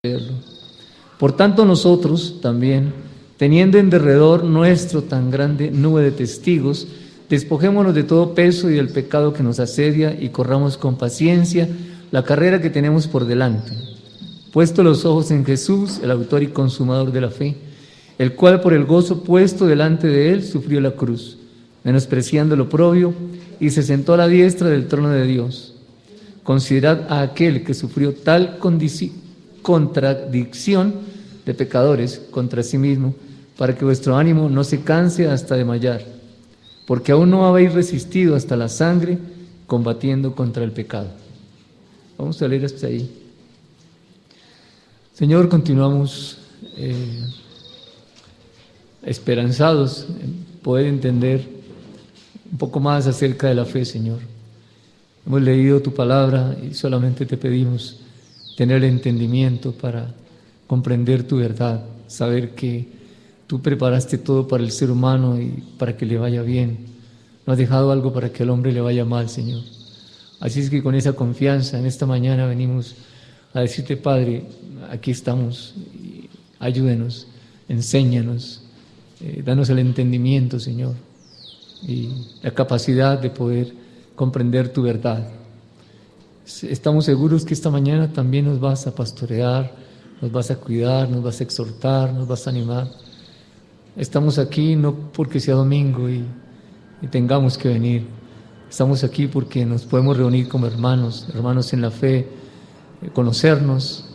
creerlo. Por tanto, nosotros también, teniendo en derredor nuestro tan grande nube de testigos, despojémonos de todo peso y del pecado que nos asedia y corramos con paciencia la carrera que tenemos por delante. Puesto los ojos en Jesús, el autor y consumador de la fe, el cual por el gozo puesto delante de él sufrió la cruz, menospreciando el oprobio, y se sentó a la diestra del trono de Dios. Considerad a aquel que sufrió tal contradicción de pecadores contra sí mismo, para que vuestro ánimo no se canse hasta desmayar, porque aún no habéis resistido hasta la sangre, combatiendo contra el pecado. Vamos a leer hasta ahí. Señor, continuamos esperanzados en poder entender un poco más acerca de la fe, Señor. Hemos leído tu palabra y solamente te pedimos tener el entendimiento para comprender tu verdad, saber que tú preparaste todo para el ser humano y para que le vaya bien. No has dejado algo para que al hombre le vaya mal, Señor. Así es que con esa confianza en esta mañana venimos a decirte, Padre, aquí estamos, ayúdenos, enséñanos, danos el entendimiento, Señor, y la capacidad de poder comprender tu verdad. Estamos seguros que esta mañana también nos vas a pastorear, nos vas a cuidar, nos vas a exhortar, nos vas a animar. Estamos aquí no porque sea domingo y tengamos que venir. Estamos aquí porque nos podemos reunir como hermanos en la fe, conocernos,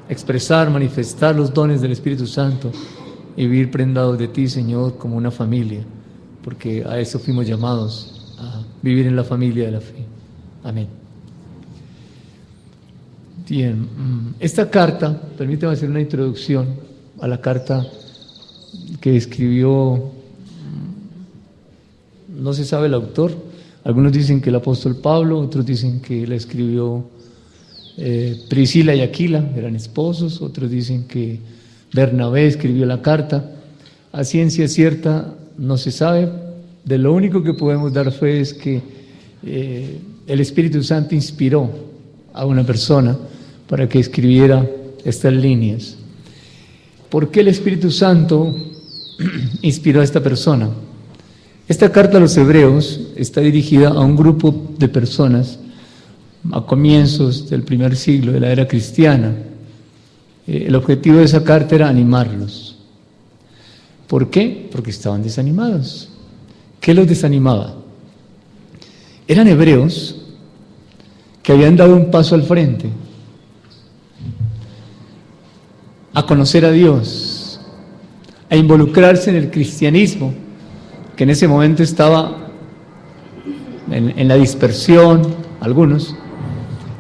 expresar, manifestar los dones del Espíritu Santo y vivir prendados de ti, Señor, como una familia, porque a eso fuimos llamados, a vivir en la familia de la fe. Amén. Bien, esta carta, permítame hacer una introducción a la carta que escribió, no se sabe el autor, algunos dicen que el apóstol Pablo, otros dicen que la escribió Priscila y Aquila, eran esposos, otros dicen que Bernabé escribió la carta. A ciencia cierta no se sabe, de lo único que podemos dar fe es que el Espíritu Santo inspiró a una persona para que escribiera estas líneas. ¿Por qué el Espíritu Santo inspiró a esta persona? Esta carta a los hebreos está dirigida a un grupo de personas a comienzos del primer siglo de la era cristiana. El objetivo de esa carta era animarlos. ¿Por qué? Porque estaban desanimados. ¿Qué los desanimaba? Eran hebreos que habían dado un paso al frente a conocer a Dios, a involucrarse en el cristianismo, que en ese momento estaba en la dispersión, algunos,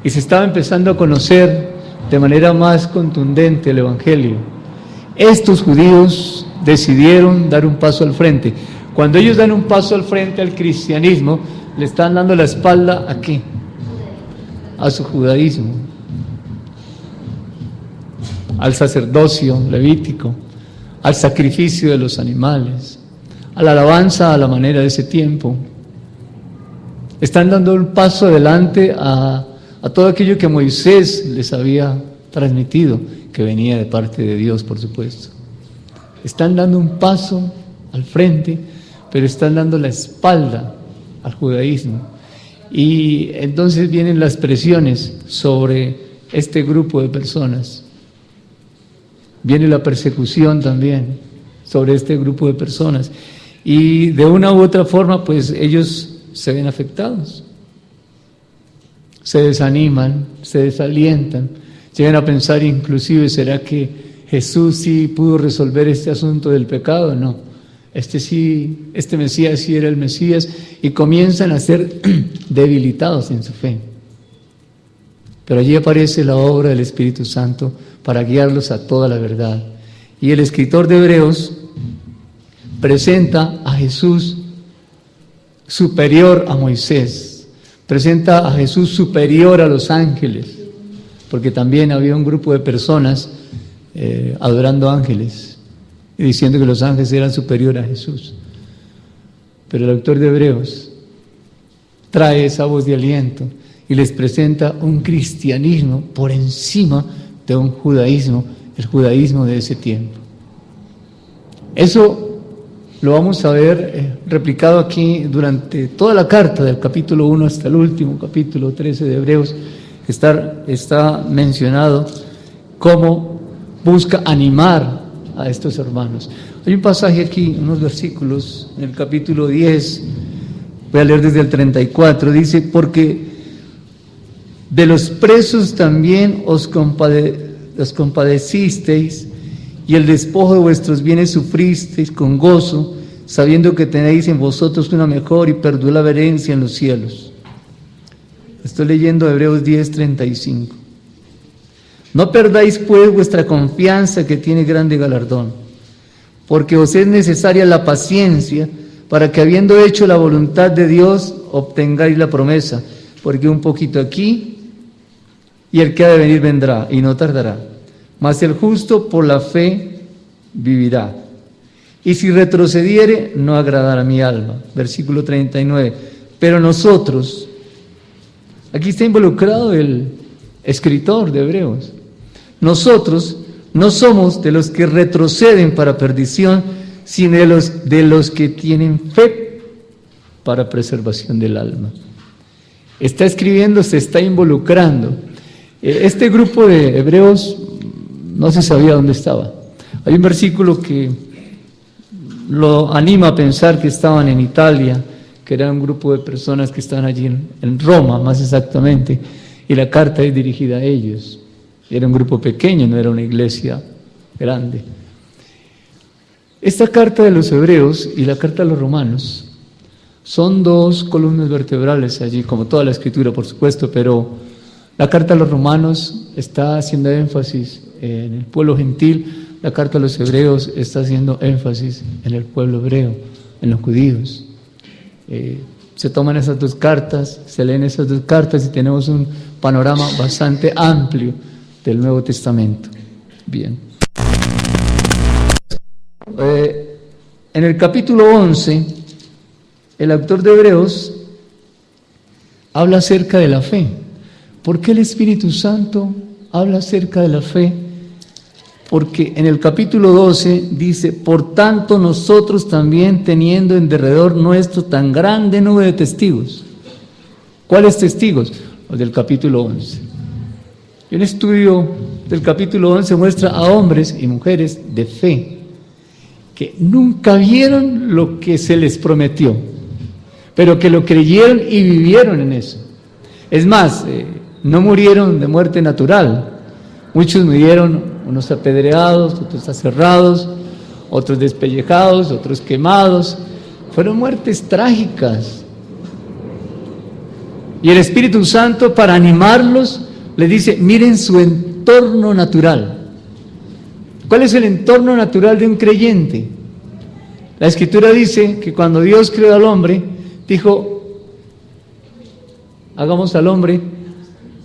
y se estaba empezando a conocer de manera más contundente el Evangelio. Estos judíos decidieron dar un paso al frente. Cuando ellos dan un paso al frente al cristianismo, le están dando la espalda ¿a qué? A su judaísmo, al sacerdocio levítico, al sacrificio de los animales, a la alabanza a la manera de ese tiempo. Están dando un paso adelante a todo aquello que Moisés les había transmitido, que venía de parte de Dios, por supuesto. Están dando un paso al frente, pero están dando la espalda al judaísmo. Y entonces vienen las presiones sobre este grupo de personas. Viene la persecución también sobre este grupo de personas. Y de una u otra forma, pues ellos se ven afectados. Se desaniman, se desalientan. Llegan a pensar inclusive, ¿será que Jesús sí pudo resolver este asunto del pecado? No. Este Mesías sí era el Mesías, y comienzan a ser debilitados en su fe. Pero allí aparece la obra del Espíritu Santo para guiarlos a toda la verdad. Y el escritor de Hebreos presenta a Jesús superior a Moisés, presenta a Jesús superior a los ángeles, porque también había un grupo de personas adorando ángeles y diciendo que los ángeles eran superiores a Jesús. Pero el autor de Hebreos trae esa voz de aliento y les presenta un cristianismo por encima de un judaísmo, el judaísmo de ese tiempo. Eso lo vamos a ver replicado aquí durante toda la carta, del capítulo 1 hasta el último capítulo 13 de Hebreos. Está mencionado cómo busca animar a estos hermanos. Hay un pasaje aquí, unos versículos, en el capítulo 10, voy a leer desde el 34, dice: porque de los presos también os compadecisteis, y el despojo de vuestros bienes sufristeis con gozo, sabiendo que tenéis en vosotros una mejor y perdurable herencia en los cielos. Estoy leyendo Hebreos 10:35. No perdáis pues vuestra confianza, que tiene grande galardón, porque os es necesaria la paciencia, para que habiendo hecho la voluntad de Dios, obtengáis la promesa, porque un poquito aquí, y el que ha de venir vendrá, y no tardará. Mas el justo por la fe vivirá. Y si retrocediere, no agradará a mi alma. Versículo 39. Pero nosotros, aquí está involucrado el escritor de Hebreos, nosotros no somos de los que retroceden para perdición, sino de los que tienen fe para preservación del alma. Está escribiendo, se está involucrando. Este grupo de hebreos no se sabía dónde estaba. Hay un versículo que lo anima a pensar que estaban en Italia, que era un grupo de personas que estaban allí en Roma, más exactamente, y la carta es dirigida a ellos. Era un grupo pequeño, no era una iglesia grande. Esta carta de los hebreos y la carta de los romanos son dos columnas vertebrales allí, como toda la escritura, por supuesto, pero la carta a los romanos está haciendo énfasis en el pueblo gentil, la carta a los hebreos está haciendo énfasis en el pueblo hebreo, en los judíos. Se toman esas dos cartas, se leen esas dos cartas y tenemos un panorama bastante amplio del Nuevo Testamento. Bien. En el capítulo 11, el autor de Hebreos habla acerca de la fe. ¿Por qué el Espíritu Santo habla acerca de la fe? Porque en el capítulo 12 dice: por tanto nosotros también, teniendo en derredor nuestro tan grande nube de testigos. ¿Cuáles testigos? Los del capítulo 11. Y un estudio del capítulo 11 muestra a hombres y mujeres de fe que nunca vieron lo que se les prometió, pero que lo creyeron y vivieron en eso. Es más, no murieron de muerte natural. Muchos murieron, unos apedreados, otros aserrados, otros despellejados, otros quemados. Fueron muertes trágicas. Y el Espíritu Santo, para animarlos, les dice: miren su entorno natural. ¿Cuál es el entorno natural de un creyente? La Escritura dice que cuando Dios creó al hombre, dijo: hagamos al hombre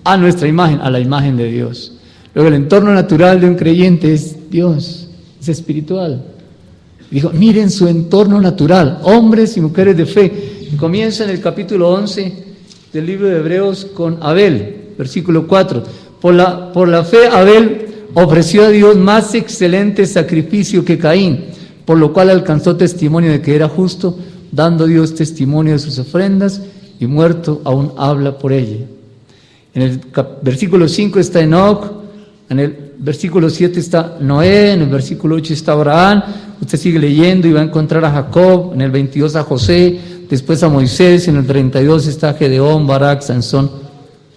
a nuestra imagen, a la imagen de Dios. Luego el entorno natural de un creyente es Dios, es espiritual. Dijo: miren su entorno natural, hombres y mujeres de fe. Y comienza en el capítulo 11 del libro de Hebreos con Abel, versículo 4. Por la fe Abel ofreció a Dios más excelente sacrificio que Caín, por lo cual alcanzó testimonio de que era justo, dando Dios testimonio de sus ofrendas, y muerto aún habla por ella. En el versículo 5 está Enoc, en el versículo 7 está Noé, en el versículo 8 está Abraham. Usted sigue leyendo y va a encontrar a Jacob, en el 22 a José, después a Moisés, en el 32 está Gedeón, Barak, Sansón,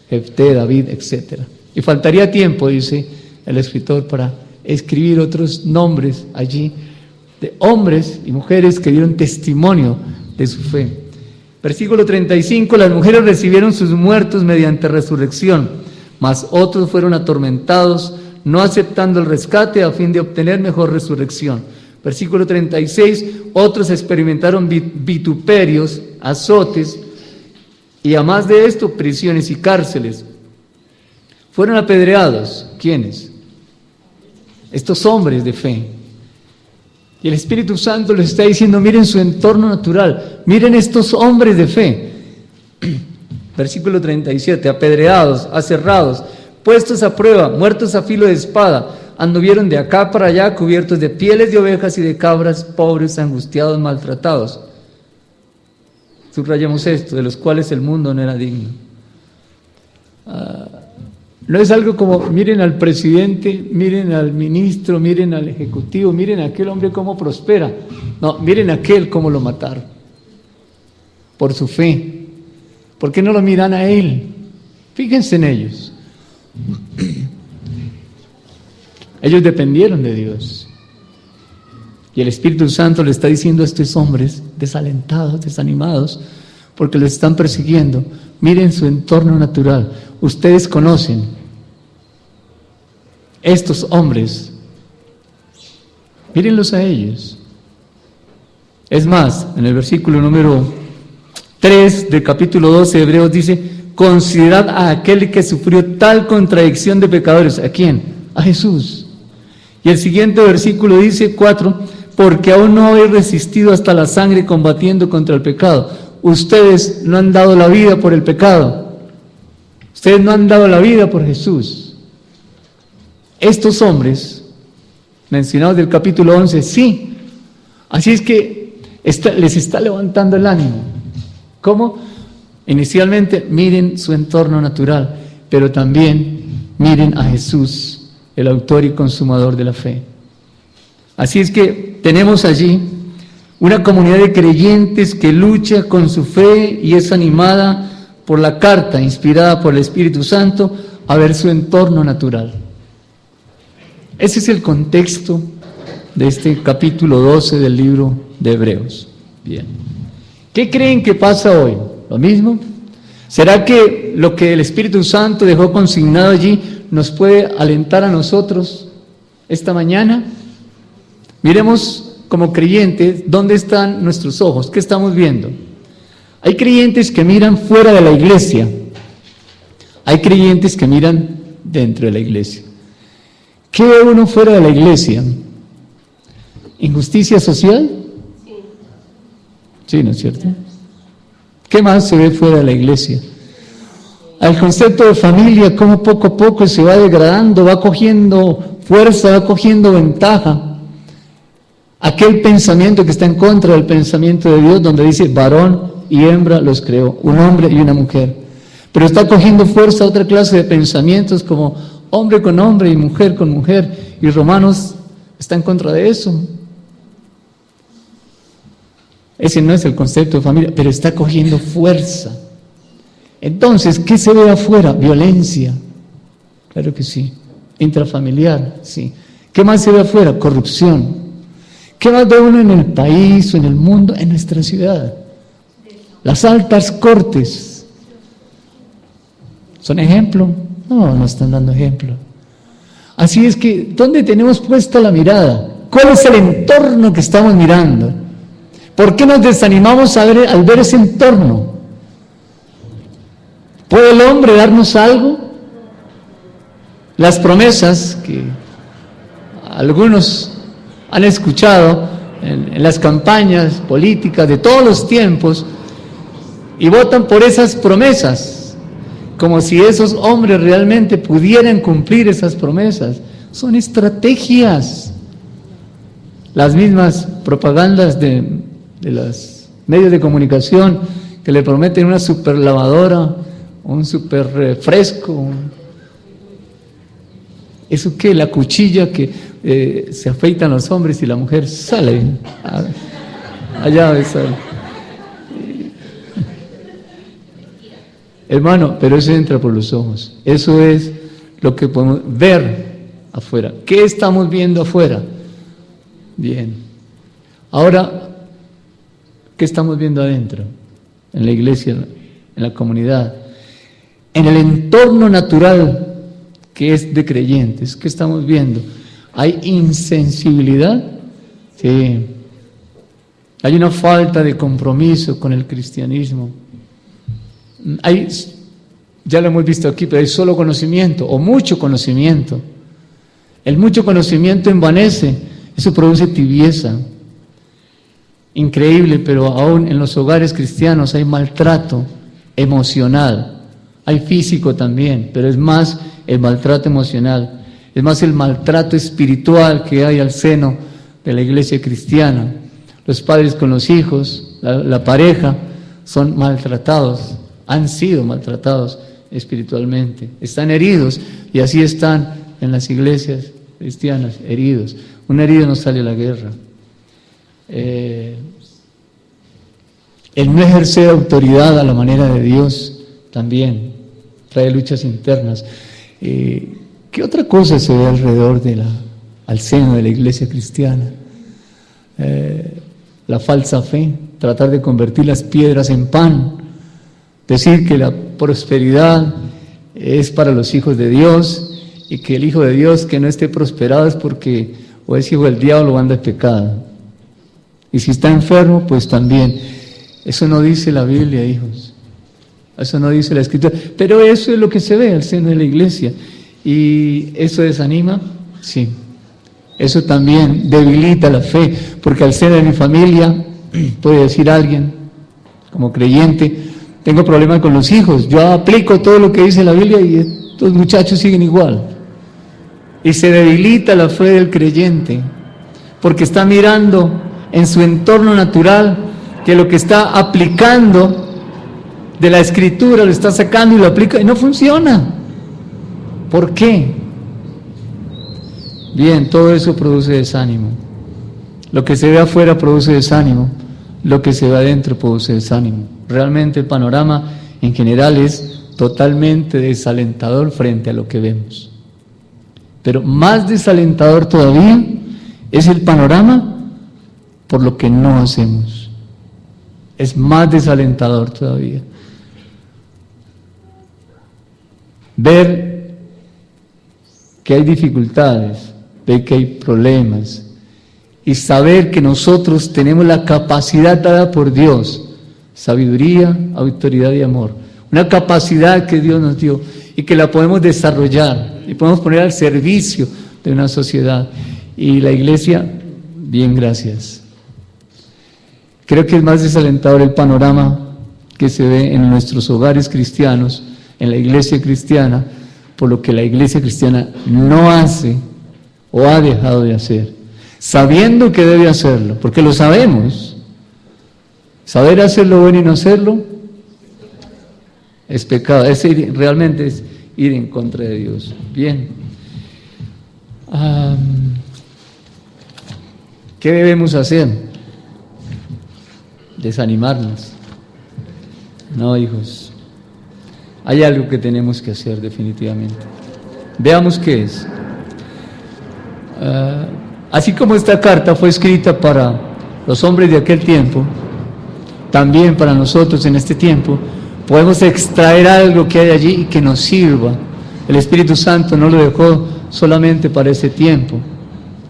Jefté, David, etc. Y faltaría tiempo, dice el escritor, para escribir otros nombres allí de hombres y mujeres que dieron testimonio de su fe. Versículo 35, las mujeres recibieron sus muertos mediante resurrección, mas otros fueron atormentados, no aceptando el rescate a fin de obtener mejor resurrección. Versículo 36, otros experimentaron vituperios, azotes, y además de esto, prisiones y cárceles. Fueron apedreados. ¿Quiénes? Estos hombres de fe. Y el Espíritu Santo les está diciendo: miren su entorno natural, miren estos hombres de fe. Versículo 37, apedreados, aserrados, puestos a prueba, muertos a filo de espada, anduvieron de acá para allá cubiertos de pieles de ovejas y de cabras, pobres, angustiados, maltratados. Subrayamos esto, de los cuales el mundo no era digno. No es algo como, miren al presidente, miren al ministro, miren al ejecutivo, miren a aquel hombre cómo prospera. No, miren a aquel cómo lo mataron. Por su fe. ¿Por qué no lo miran a él? Fíjense en ellos. Ellos dependieron de Dios. Y el Espíritu Santo le está diciendo a estos hombres desalentados, desanimados, porque los están persiguiendo. Miren su entorno natural. Ustedes conocen estos hombres. Mírenlos a ellos. Es más, en el versículo número 3 del capítulo 12 de Hebreos dice: considerad a aquel que sufrió tal contradicción de pecadores. ¿A quién? A Jesús. Y el siguiente versículo dice, 4, porque aún no habéis resistido hasta la sangre combatiendo contra el pecado. Ustedes no han dado la vida por el pecado. Ustedes no han dado la vida por Jesús. Estos hombres, mencionados del capítulo 11, sí. Así es que les está levantando el ánimo. ¿Cómo? Inicialmente, miren su entorno natural, pero también miren a Jesús, el autor y consumador de la fe. Así es que tenemos allí una comunidad de creyentes que lucha con su fe y es animada por la carta inspirada por el Espíritu Santo a ver su entorno natural. Ese es el contexto de este capítulo 12 del libro de Hebreos. Bien. ¿Qué creen que pasa hoy? ¿Lo mismo? ¿Será que lo que el Espíritu Santo dejó consignado allí nos puede alentar a nosotros esta mañana? Miremos como creyentes dónde están nuestros ojos, qué estamos viendo. Hay creyentes que miran fuera de la iglesia, hay creyentes que miran dentro de la iglesia. ¿Qué ve uno fuera de la iglesia? ¿Injusticia social? Sí, ¿no es cierto? ¿Qué más se ve fuera de la iglesia? Al concepto de familia, cómo poco a poco se va degradando, va cogiendo fuerza, va cogiendo ventaja. Aquel pensamiento que está en contra del pensamiento de Dios, donde dice varón y hembra los creó, un hombre y una mujer. Pero está cogiendo fuerza otra clase de pensamientos como hombre con hombre y mujer con mujer. Y Romanos está en contra de eso. Ese no es el concepto de familia, pero está cogiendo fuerza. Entonces, ¿qué se ve afuera? Violencia. Claro que sí. Intrafamiliar, sí. ¿Qué más se ve afuera? Corrupción. ¿Qué más ve uno en el país o en el mundo? En nuestra ciudad. Las altas cortes. ¿Son ejemplo? No, no están dando ejemplo. Así es que, ¿dónde tenemos puesta la mirada? ¿Cuál es el entorno que estamos mirando? ¿Por qué nos desanimamos al ver ese entorno? ¿Puede el hombre darnos algo? Las promesas que algunos han escuchado en las campañas políticas de todos los tiempos y votan por esas promesas, como si esos hombres realmente pudieran cumplir esas promesas. Son estrategias. Las mismas propagandas de los medios de comunicación que le prometen una super lavadora, un super refresco. ¿Eso qué? La cuchilla que se afeitan los hombres y la mujer sale allá de esa. Hermano, pero eso entra por los ojos. Eso es lo que podemos ver afuera. ¿Qué estamos viendo afuera? Bien. Ahora, ¿qué estamos viendo adentro? En la iglesia, en la comunidad, en el entorno natural que es de creyentes. ¿Qué estamos viendo? ¿Hay insensibilidad? Sí. Hay una falta de compromiso con el cristianismo. Ya lo hemos visto aquí, pero hay solo conocimiento o mucho conocimiento. El mucho conocimiento envanece, eso produce tibieza. Increíble, pero aún en los hogares cristianos hay maltrato emocional, hay físico también, pero es más el maltrato emocional, es más el maltrato espiritual que hay al seno de la iglesia cristiana. Los padres con los hijos, la pareja, son maltratados, han sido maltratados espiritualmente, están heridos y así están en las iglesias cristianas, heridos. Un herido no sale a la guerra. El no ejercer autoridad a la manera de Dios también trae luchas internas. ¿Qué otra cosa se ve alrededor al seno de la iglesia cristiana? La falsa fe, tratar de convertir las piedras en pan, decir que la prosperidad es para los hijos de Dios y que el hijo de Dios que no esté prosperado es porque o es hijo del diablo o anda en pecado. Y si está enfermo, pues también. Eso no dice la Biblia, hijos. Eso no dice la Escritura. Pero eso es lo que se ve al seno de la iglesia. ¿Y eso desanima? Sí. Eso también debilita la fe, porque al seno de mi familia puede decir alguien, como creyente, tengo problemas con los hijos, yo aplico todo lo que dice la Biblia y estos muchachos siguen igual. Y se debilita la fe del creyente, porque está mirando en su entorno natural que lo que está aplicando de la Escritura lo está sacando y lo aplica y no funciona. ¿Por qué? Bien, todo eso produce desánimo. Lo que se ve afuera produce desánimo, lo que se ve adentro produce desánimo. Realmente el panorama en general es totalmente desalentador frente a lo que vemos. Pero más desalentador todavía es el panorama por lo que no hacemos. Es más desalentador todavía. Ver que hay dificultades, ver que hay problemas y saber que nosotros tenemos la capacidad dada por Dios, sabiduría, autoridad y amor, una capacidad que Dios nos dio y que la podemos desarrollar y podemos poner al servicio de una sociedad. Y la iglesia, bien, gracias. Creo que es más desalentador el panorama que se ve en nuestros hogares cristianos, en la iglesia cristiana, por lo que la iglesia cristiana no hace o ha dejado de hacer, sabiendo que debe hacerlo, porque lo sabemos. Saber hacer lo bueno y no hacerlo es pecado, realmente es ir en contra de Dios. Bien. ¿Qué debemos hacer? Desanimarnos. No, hijos. Hay algo que tenemos que hacer definitivamente. Veamos qué es. Así como esta carta fue escrita para los hombres de aquel tiempo, también para nosotros en este tiempo, podemos extraer algo que hay allí y que nos sirva. El Espíritu Santo no lo dejó solamente para ese tiempo.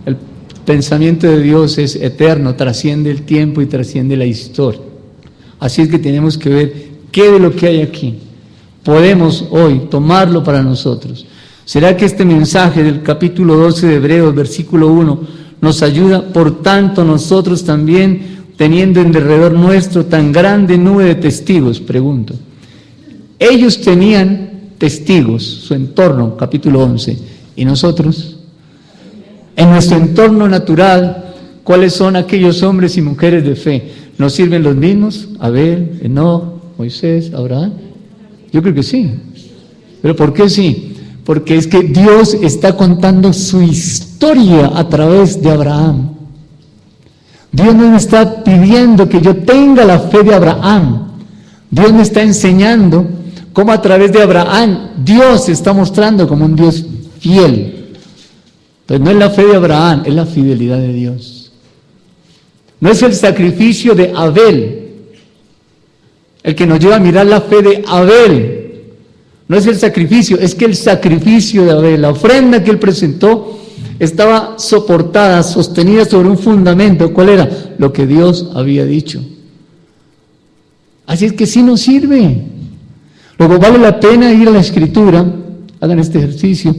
El pensamiento de Dios es eterno, trasciende el tiempo y trasciende la historia. Así es que tenemos que ver qué de lo que hay aquí podemos hoy tomarlo para nosotros. ¿Será que este mensaje del capítulo 12 de Hebreos, versículo 1, nos ayuda? Por tanto, nosotros también, teniendo en derredor nuestro tan grande nube de testigos, pregunto. Ellos tenían testigos, su entorno, capítulo 11, ¿y nosotros? En nuestro entorno natural, ¿cuáles son aquellos hombres y mujeres de fe? ¿Nos sirven los mismos? Abel, Enoc, Moisés, Abraham. Yo creo que sí. ¿Pero por qué sí? Porque es que Dios está contando su historia a través de Abraham. Dios no me está pidiendo que yo tenga la fe de Abraham. Dios me está enseñando cómo a través de Abraham Dios se está mostrando como un Dios fiel. Entonces no es la fe de Abraham, es la fidelidad de Dios. No es el sacrificio de Abel el que nos lleva a mirar la fe de Abel. No es el sacrificio, es que el sacrificio de Abel, la ofrenda que él presentó, estaba soportada, sostenida sobre un fundamento. ¿Cuál era? Lo que Dios había dicho. Así es que sí nos sirve. Luego vale la pena ir a la Escritura, hagan este ejercicio,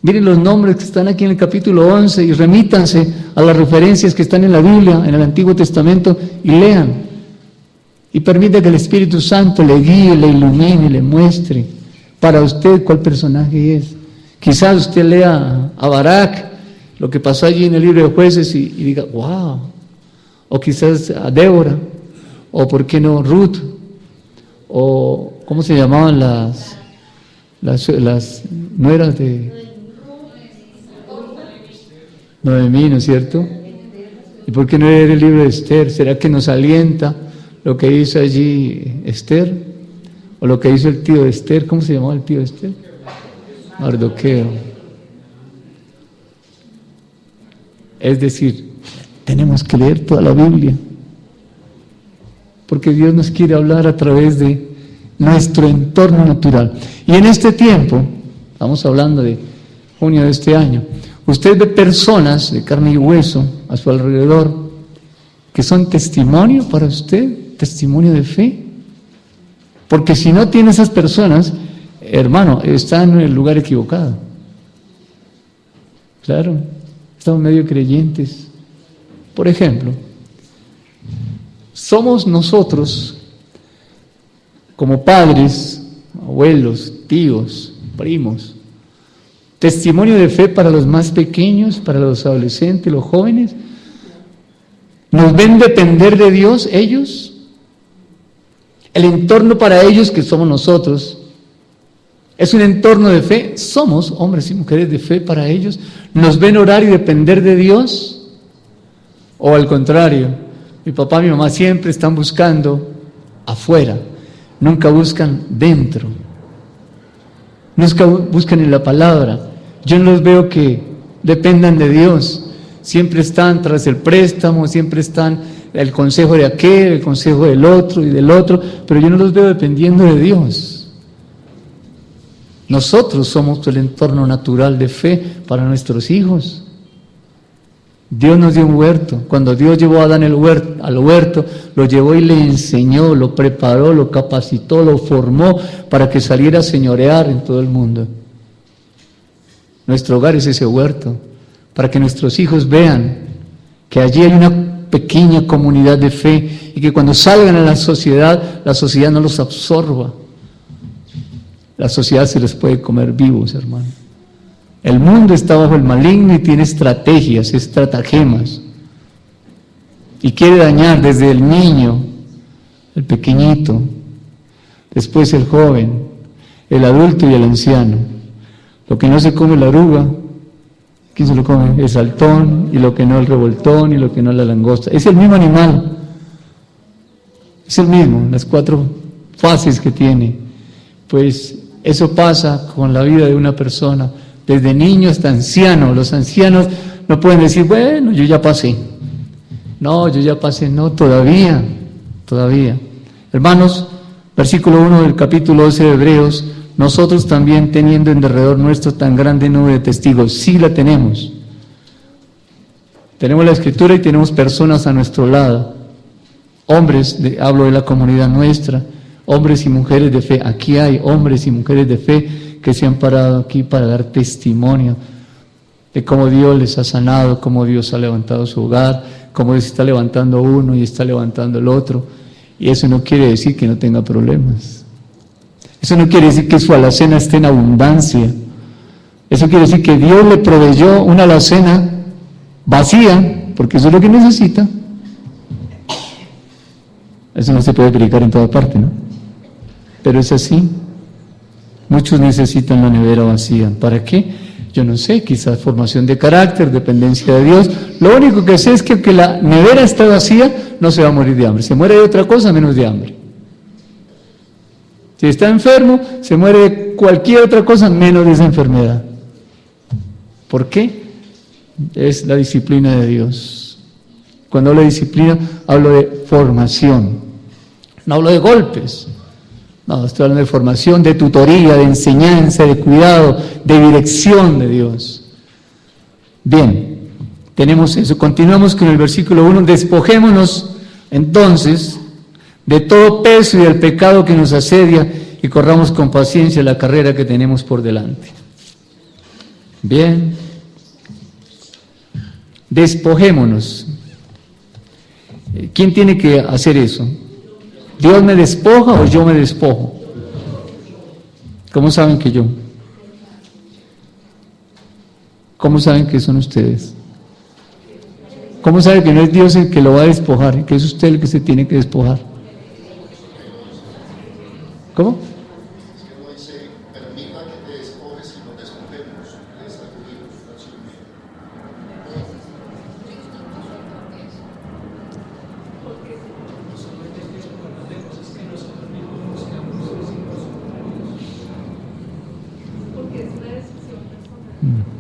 miren los nombres que están aquí en el capítulo 11 y remítanse a las referencias que están en la Biblia, en el Antiguo Testamento, y lean. Y permita que el Espíritu Santo le guíe, le ilumine, le muestre Para usted, ¿cuál personaje es? Quizás usted lea a Barak, lo que pasó allí en el libro de Jueces y diga, wow. O quizás a Débora, o por qué no Ruth, o ¿cómo se llamaban las nueras de Noemí, ¿no es cierto? ¿Y por qué no leer el libro de Esther? ¿Será que nos alienta lo que hizo allí Esther? ¿O lo que hizo el tío de Esther? ¿Cómo se llamaba el tío de Esther? Mardoqueo. Es decir, tenemos que leer toda la Biblia, porque Dios nos quiere hablar a través de nuestro entorno natural. Y en este tiempo, estamos hablando de junio de este año, usted ve personas de carne y hueso a su alrededor que son testimonio para usted, testimonio de fe. Porque si no tiene esas personas, hermano, está en el lugar equivocado. Claro, estamos medio creyentes. Por ejemplo, somos nosotros, como padres, abuelos, tíos, primos, testimonio de fe para los más pequeños, para los adolescentes, los jóvenes. ¿Nos ven depender de Dios ellos? El entorno para ellos, que somos nosotros, es un entorno de fe. Somos hombres y mujeres de fe para ellos. ¿Nos ven orar y depender de Dios? ¿O al contrario? Mi papá y mi mamá siempre están buscando afuera, nunca buscan dentro, nunca buscan en la palabra. Yo no los veo que dependan de Dios. Siempre están tras el préstamo, siempre están el consejo de aquel, el consejo del otro y del otro, pero yo no los veo dependiendo de Dios. Nosotros somos el entorno natural de fe para nuestros hijos. Dios nos dio un huerto. Cuando Dios llevó a Adán al huerto, lo llevó y le enseñó, lo preparó, lo capacitó, lo formó para que saliera a señorear en todo el mundo. Nuestro hogar es ese huerto, para que nuestros hijos vean que allí hay una pequeña comunidad de fe y que cuando salgan a la sociedad no los absorba. La sociedad se les puede comer vivos, hermano. El mundo está bajo el maligno y tiene estrategias, estratagemas. Y quiere dañar desde el niño, el pequeñito, después el joven, el adulto y el anciano. Lo que no se come la oruga, ¿quién se lo come? El saltón, y lo que no el revoltón, y lo que no la langosta. Es el mismo animal. Es el mismo, las 4 fases que tiene. Pues eso pasa con la vida de una persona, desde niño hasta anciano. Los ancianos no pueden decir, bueno, yo ya pasé. No, yo ya pasé, no, todavía. Hermanos, versículo 1 del capítulo 12 de Hebreos, nosotros también teniendo en derredor nuestro tan grande nube de testigos, sí la tenemos. Tenemos la Escritura y tenemos personas a nuestro lado. Hombres, hablo de la comunidad nuestra, hombres y mujeres de fe. Aquí hay hombres y mujeres de fe que se han parado aquí para dar testimonio de cómo Dios les ha sanado, cómo Dios ha levantado su hogar, cómo Dios está levantando uno y está levantando el otro. Y eso no quiere decir que no tenga problemas. Eso no quiere decir que su alacena esté en abundancia. Eso quiere decir que Dios le proveyó una alacena vacía, porque eso es lo que necesita. Eso no se puede predicar en toda parte, ¿no? Pero es así. Muchos necesitan la nevera vacía. ¿Para qué? Yo no sé, quizás formación de carácter, dependencia de Dios. Lo único que sé es que aunque la nevera está vacía, no se va a morir de hambre. Se muere de otra cosa menos de hambre. Si está enfermo, se muere de cualquier otra cosa menos de esa enfermedad. ¿Por qué? Es la disciplina de Dios. Cuando hablo de disciplina, hablo de formación. No hablo de golpes. No, estoy hablando de formación, de tutoría, de enseñanza, de cuidado, de dirección de Dios. Bien, tenemos eso. Continuamos con el versículo 1. Despojémonos entonces de todo peso y del pecado que nos asedia y corramos con paciencia la carrera que tenemos por delante. Bien. Despojémonos. ¿Quién tiene que hacer eso? ¿Dios me despoja o yo me despojo? ¿Cómo saben que yo? ¿Cómo saben que son ustedes? ¿Cómo sabe que no es Dios el que lo va a despojar, que es usted el que se tiene que despojar? ¿Cómo?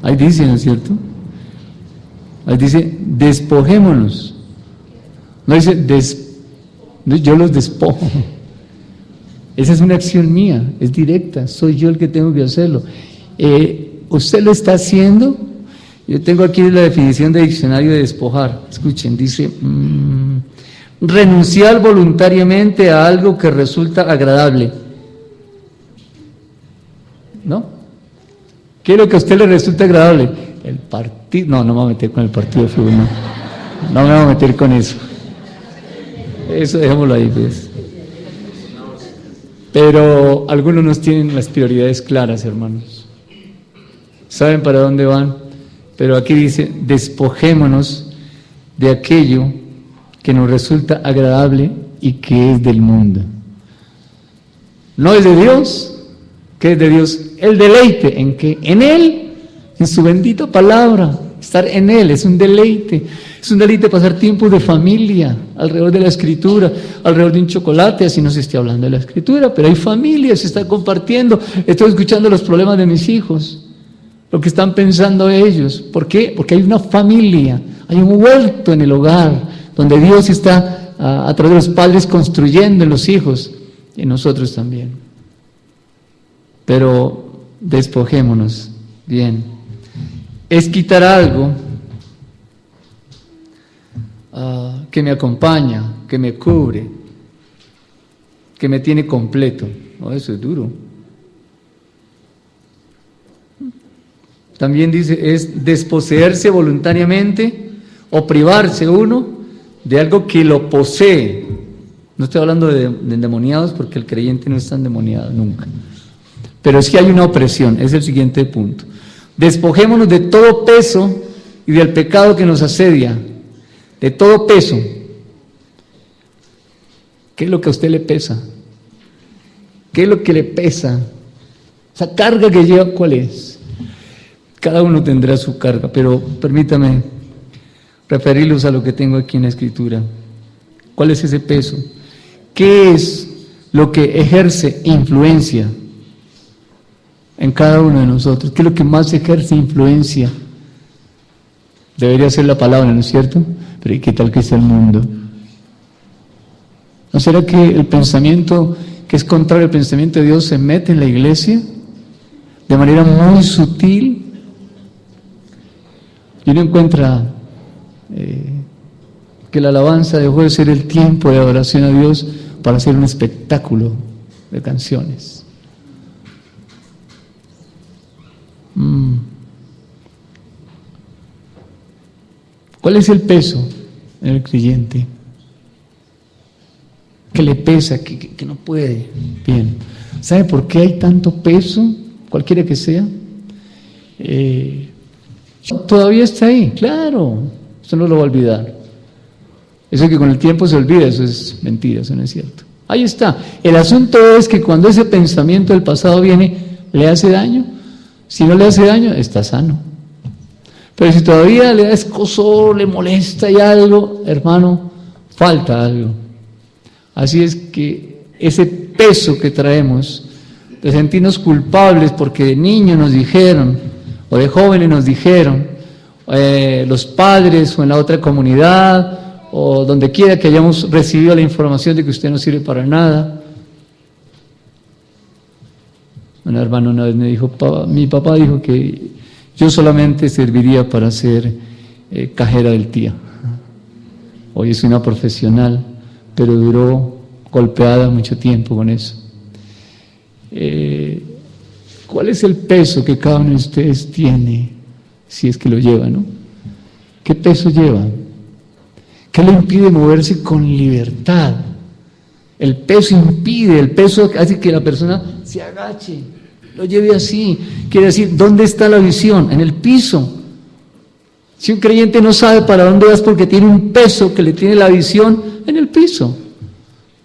Ahí dice, ¿no es cierto? Ahí dice, despojémonos. No dice, yo los despojo. Esa es una acción mía, es directa, soy yo el que tengo que hacerlo. Usted lo está haciendo. Yo tengo aquí la definición de diccionario de despojar. Escuchen, dice, renunciar voluntariamente a algo que resulta agradable. ¿No? ¿Qué es lo que a usted le resulta agradable? El partido. No me voy a meter con el partido de fútbol, no me voy a meter con eso. Eso dejémoslo ahí, pues. Pero algunos nos tienen las prioridades claras, hermanos. Saben para dónde van, pero aquí dice, despojémonos de aquello que nos resulta agradable y que es del mundo. No es de Dios. ¿Qué es de Dios? El deleite, ¿en qué? En Él, en su bendita palabra. Estar en Él es un deleite. Es un deleite pasar tiempo de familia, alrededor de la Escritura, alrededor de un chocolate, así no se esté hablando de la Escritura, pero hay familia, se está compartiendo. Estoy escuchando los problemas de mis hijos, lo que están pensando ellos. ¿Por qué? Porque hay una familia, hay un huerto en el hogar, donde Dios está a través de los padres construyendo en los hijos, y en nosotros también. Pero despojémonos, bien. Es quitar algo que me acompaña, que me cubre, que me tiene completo. Oh, eso es duro. También dice, es desposeerse voluntariamente o privarse uno de algo que lo posee. No estoy hablando de endemoniados porque el creyente no está endemoniado nunca. Pero sí hay una opresión, es el siguiente punto. Despojémonos de todo peso y del pecado que nos asedia, de todo peso. ¿Qué es lo que a usted le pesa? ¿Qué es lo que le pesa? Esa carga que lleva, ¿cuál es? Cada uno tendrá su carga, pero permítame referirlos a lo que tengo aquí en la Escritura. ¿Cuál es ese peso? ¿Qué es lo que ejerce influencia en cada uno de nosotros? ¿Qué es lo que más ejerce influencia? Debería ser la palabra, ¿no es cierto? Pero ¿y qué tal que es el mundo? ¿No será que el pensamiento que es contrario al pensamiento de Dios se mete en la iglesia de manera muy sutil? Y uno encuentra que la alabanza dejó de ser el tiempo de adoración a Dios para hacer un espectáculo de canciones. ¿Cuál es el peso en el creyente? Que le pesa, que no puede. Bien. ¿Sabe por qué hay tanto peso? Cualquiera que sea. Todavía está ahí, claro. Eso no lo va a olvidar. Eso que con el tiempo se olvida, eso es mentira, eso no es cierto. Ahí está. El asunto es que cuando ese pensamiento del pasado viene, ¿le hace daño? Si no le hace daño, está sano. Pero si todavía le da escozor, le molesta y algo, hermano, falta algo. Así es que ese peso que traemos de sentirnos culpables porque de niños nos dijeron, o de jóvenes nos dijeron, los padres o en la otra comunidad, o donde quiera que hayamos recibido la información de que usted no sirve para nada. Un hermano una vez me dijo, mi papá dijo que yo solamente serviría para ser cajera del tía. Hoy es una profesional, pero duró golpeada mucho tiempo con eso. ¿Cuál es el peso que cada uno de ustedes tiene, si es que lo lleva, ¿no? ¿Qué peso lleva? ¿Qué le impide moverse con libertad? El peso impide, el peso hace que la persona se agache lo lleve así. Quiere decir, ¿dónde está la visión? En el piso. Si un creyente no sabe para dónde va es porque tiene un peso que le tiene la visión en el piso.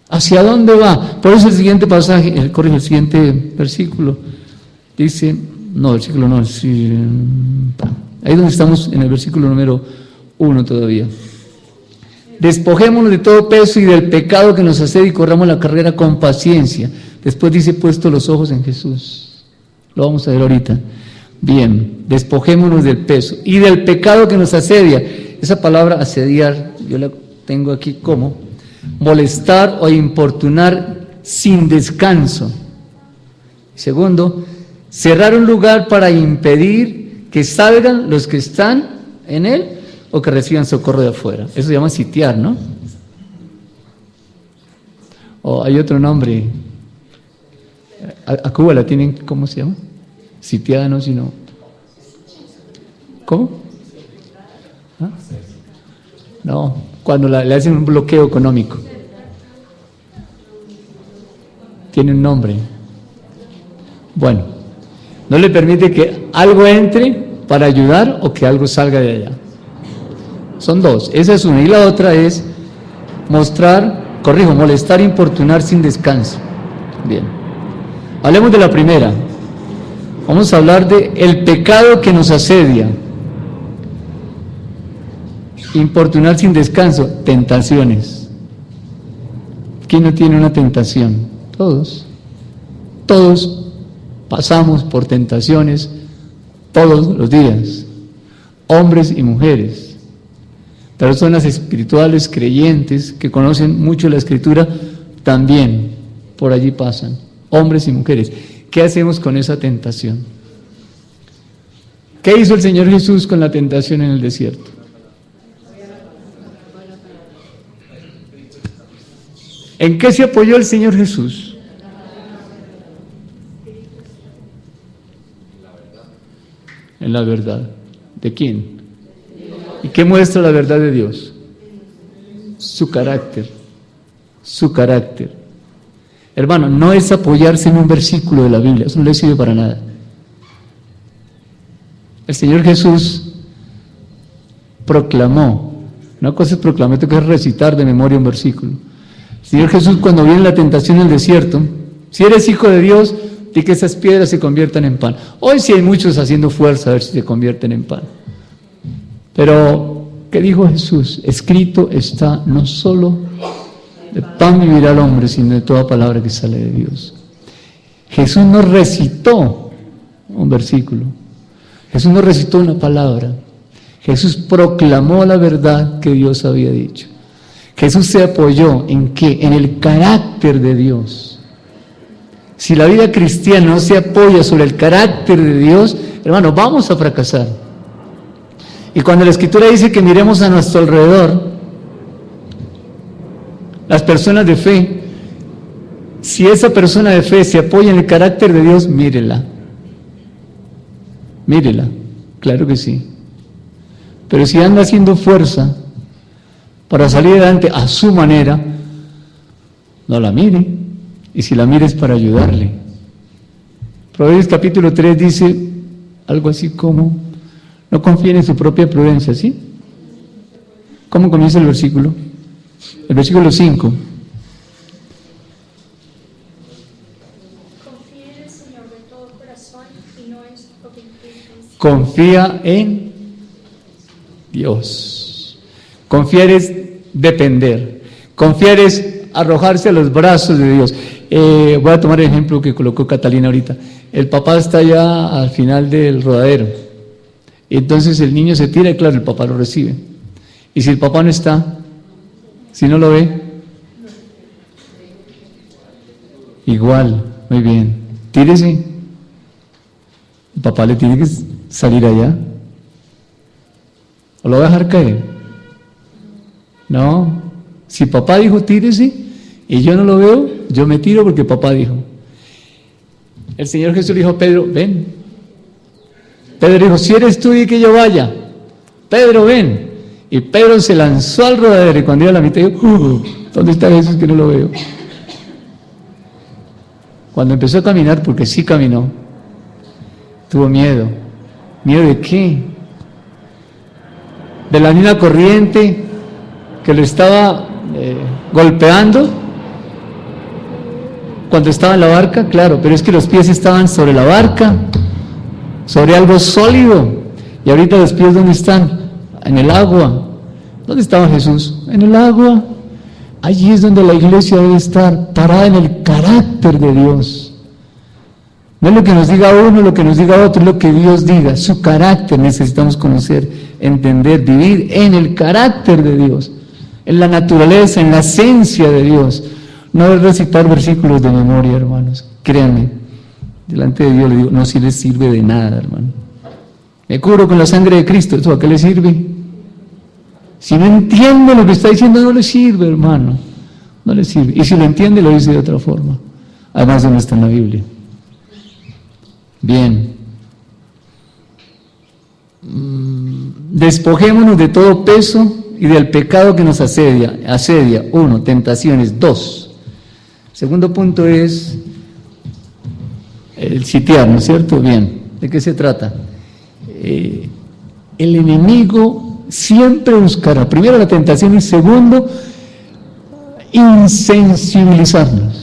¿Hacia dónde va? Por eso el siguiente pasaje, el siguiente versículo, dice, ahí donde estamos en el versículo número 1 todavía. Despojémonos de todo peso y del pecado que nos asedia y corramos la carrera con paciencia. Después dice, puesto los ojos en Jesús. Lo vamos a ver ahorita. Bien, despojémonos del peso y del pecado que nos asedia. Esa palabra asediar, yo la tengo aquí como molestar o importunar sin descanso. Segundo, cerrar un lugar para impedir que salgan los que están en él o que reciban socorro de afuera. Eso se llama sitiar, ¿no? O hay otro nombre. A Cuba la tienen, ¿cómo se llama? Sitiada, no, sino... ¿Cómo? ¿Ah? No, cuando le hacen un bloqueo económico. Tiene un nombre. Bueno, no le permite que algo entre para ayudar o que algo salga de allá. Son dos. Esa es una. Y la otra es molestar, importunar sin descanso. Bien. Hablemos de la primera. Vamos a hablar de el pecado que nos asedia. Importunar sin descanso, tentaciones. ¿Quién no tiene una tentación? Todos. Todos pasamos por tentaciones todos los días, hombres y mujeres. Personas espirituales, creyentes, que conocen mucho la Escritura, también por allí pasan, hombres y mujeres. ¿Qué hacemos con esa tentación? ¿Qué hizo el Señor Jesús con la tentación en el desierto? ¿En qué se apoyó el Señor Jesús? En la verdad. ¿De quién? ¿Y qué muestra la verdad de Dios? Su carácter. Su carácter. Hermano, no es apoyarse en un versículo de la Biblia, eso no le sirve para nada. El Señor Jesús proclamó, una cosa es proclamar, otra cosa es recitar de memoria un versículo. El Señor Jesús, cuando viene la tentación en el desierto, si eres hijo de Dios, di que esas piedras se conviertan en pan. Hoy sí hay muchos haciendo fuerza a ver si se convierten en pan. Pero, ¿qué dijo Jesús? Escrito está, no solo de pan vivirá el hombre, sino de toda palabra que sale de Dios. Jesús no recitó un versículo. Jesús no recitó una palabra. Jesús proclamó la verdad que Dios había dicho. Jesús se apoyó ¿en qué? En el carácter de Dios. Si la vida cristiana no se apoya sobre el carácter de Dios, hermano, vamos a fracasar. Y cuando la Escritura dice que miremos a nuestro alrededor, las personas de fe, si esa persona de fe se apoya en el carácter de Dios, mírela. Mírela, claro que sí. Pero si anda haciendo fuerza para salir adelante a su manera, no la mire. Y si la mire es para ayudarle. Proverbios capítulo 3 dice algo así como, no confíen en su propia prudencia, ¿sí? ¿Cómo comienza el versículo? El versículo 5. Confía en el Señor de todo corazón y no en su propia inteligencia. Confía en Dios. Confiar es depender. Confiar es arrojarse a los brazos de Dios. Voy a tomar el ejemplo que colocó Catalina ahorita. El papá está ya al final del rodadero. Entonces el niño se tira y claro, el papá lo recibe. Y si el papá no está, si no lo ve, igual, muy bien, tírese. El papá le tiene que salir allá. ¿O lo va a dejar caer? No. Si papá dijo tírese y yo no lo veo, yo me tiro porque papá dijo. El Señor Jesús le dijo a Pedro, ven. Pedro dijo, si eres tú, di que yo vaya. Pedro, ven. Y Pedro se lanzó al rodadero y cuando iba a la mitad dijo, ¿dónde está Jesús que no lo veo? Cuando empezó a caminar, porque sí caminó, Tuvo miedo. ¿Miedo de qué? De la misma corriente que lo estaba golpeando cuando estaba en la barca, claro, pero es que los pies estaban sobre la barca, sobre algo sólido. Y ahorita los pies, ¿dónde están? En el agua. ¿Dónde estaba Jesús? En el agua. Allí es donde la iglesia debe estar, parada en el carácter de Dios. No es lo que nos diga uno, lo que nos diga otro, es lo que Dios diga. Su carácter necesitamos conocer, entender, vivir en el carácter de Dios, en la naturaleza, en la esencia de Dios. No es recitar versículos de memoria, hermanos. Créanme, delante de Dios le digo, no si les sirve de nada, hermano. Me cubro con la sangre de Cristo, ¿eso a qué le sirve? Si no entiende lo que está diciendo, no le sirve, hermano. No le sirve. Y si lo entiende, lo dice de otra forma. Además de no está en la Biblia. Bien. Despojémonos de todo peso y del pecado que nos asedia. 1, tentaciones. 2. Segundo punto es el sitiar, ¿no es cierto? Bien. ¿De qué se trata? El enemigo siempre buscará, primero la tentación y segundo, insensibilizarnos.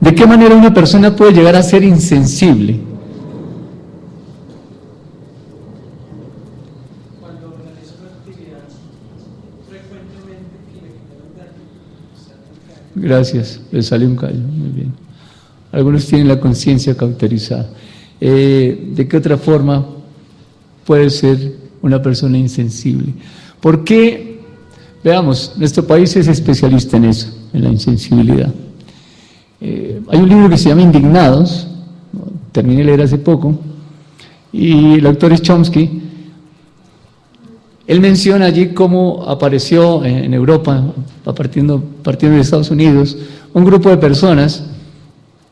¿De qué manera una persona puede llegar a ser insensible? Cuando realiza una actividad frecuentemente y le genera un daño. Gracias, le sale un callo, muy bien. Algunos tienen la conciencia cauterizada. ¿De qué otra forma puede ser una persona insensible? ¿Por qué? Veamos, nuestro país es especialista en eso, en la insensibilidad. Hay un libro que se llama Indignados, terminé de leer hace poco, y el autor es Chomsky. Él menciona allí cómo apareció en Europa, partiendo de Estados Unidos, un grupo de personas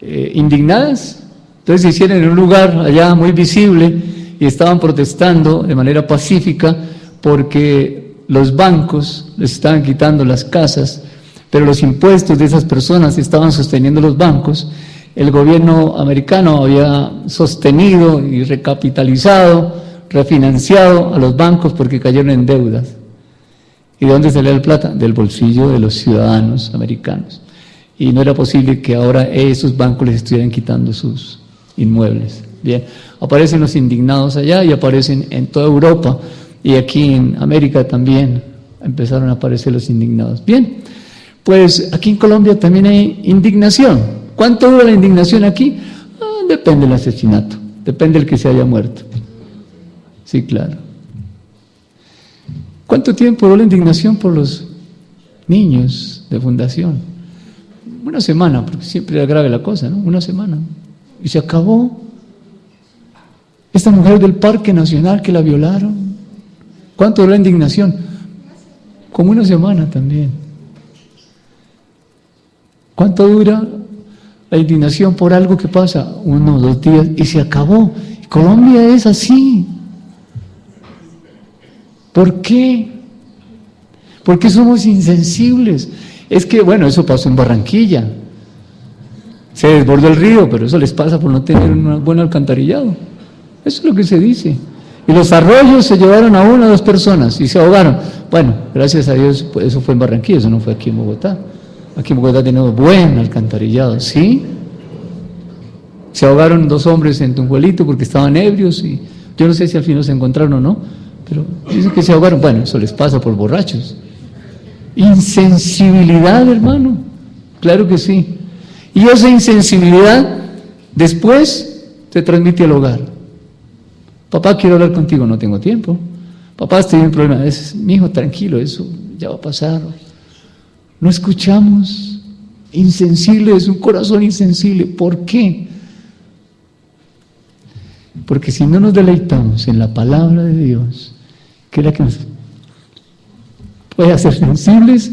indignadas. Entonces se hicieron en un lugar allá muy visible y estaban protestando de manera pacífica porque los bancos les estaban quitando las casas, pero los impuestos de esas personas estaban sosteniendo los bancos. El gobierno americano había sostenido y recapitalizado, refinanciado a los bancos porque cayeron en deudas. ¿Y de dónde salía la plata? Del bolsillo de los ciudadanos americanos. Y no era posible que ahora esos bancos les estuvieran quitando sus inmuebles. Bien, aparecen los indignados allá y aparecen en toda Europa y aquí en América también empezaron a aparecer los indignados. Bien, pues aquí en Colombia también hay indignación. ¿Cuánto dura la indignación aquí? Depende del asesinato, depende del que se haya muerto. Sí, claro. ¿Cuánto tiempo duró la indignación por los niños de fundación? Una semana, porque siempre era grave la cosa, ¿no? Una semana. Y se acabó. Esta mujer del Parque Nacional que la violaron. ¿Cuánto duró la indignación? Como una semana también. ¿Cuánto dura la indignación por algo que pasa? 1 o 2 días y se acabó. Colombia es así. ¿Por qué? ¿Por qué somos insensibles? Es que, bueno, eso pasó en Barranquilla. Se desbordó el río, pero eso les pasa por no tener un buen alcantarillado. Eso es lo que se dice. Y los arroyos se llevaron a 1 o 2 personas y se ahogaron. Bueno, gracias a Dios, pues eso fue en Barranquilla, eso no fue aquí en Bogotá. Aquí en Bogotá tenemos buen alcantarillado, ¿sí? Se ahogaron 2 hombres en Tunjuelito porque estaban ebrios y yo no sé si al final se encontraron o no, pero dicen que se ahogaron. Bueno, eso les pasa por borrachos. Insensibilidad, hermano, claro que sí. Y esa insensibilidad después se transmite al hogar. Papá, quiero hablar contigo, no tengo tiempo. Papá, estoy en un problema. Mi hijo, tranquilo, eso ya va a pasar. No escuchamos. Insensible, es un corazón insensible. ¿Por qué? Porque si no nos deleitamos en la palabra de Dios, que es la que nos puede hacer sensibles,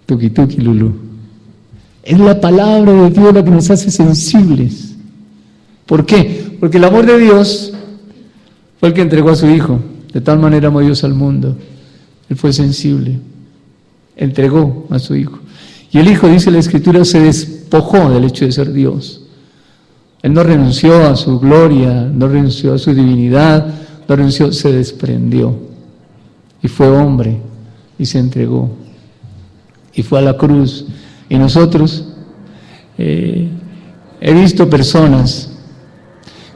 tuki tuki lulú. Es la palabra de Dios la que nos hace sensibles. ¿Por qué? Porque el amor de Dios fue el que entregó a su Hijo. De tal manera amó Dios al mundo. Él fue sensible. Entregó a su Hijo. Y el Hijo, dice la Escritura, se despojó del hecho de ser Dios. Él no renunció a su gloria, no renunció a su divinidad, no renunció, se desprendió y fue hombre y se entregó y fue a la cruz. Y nosotros, he visto personas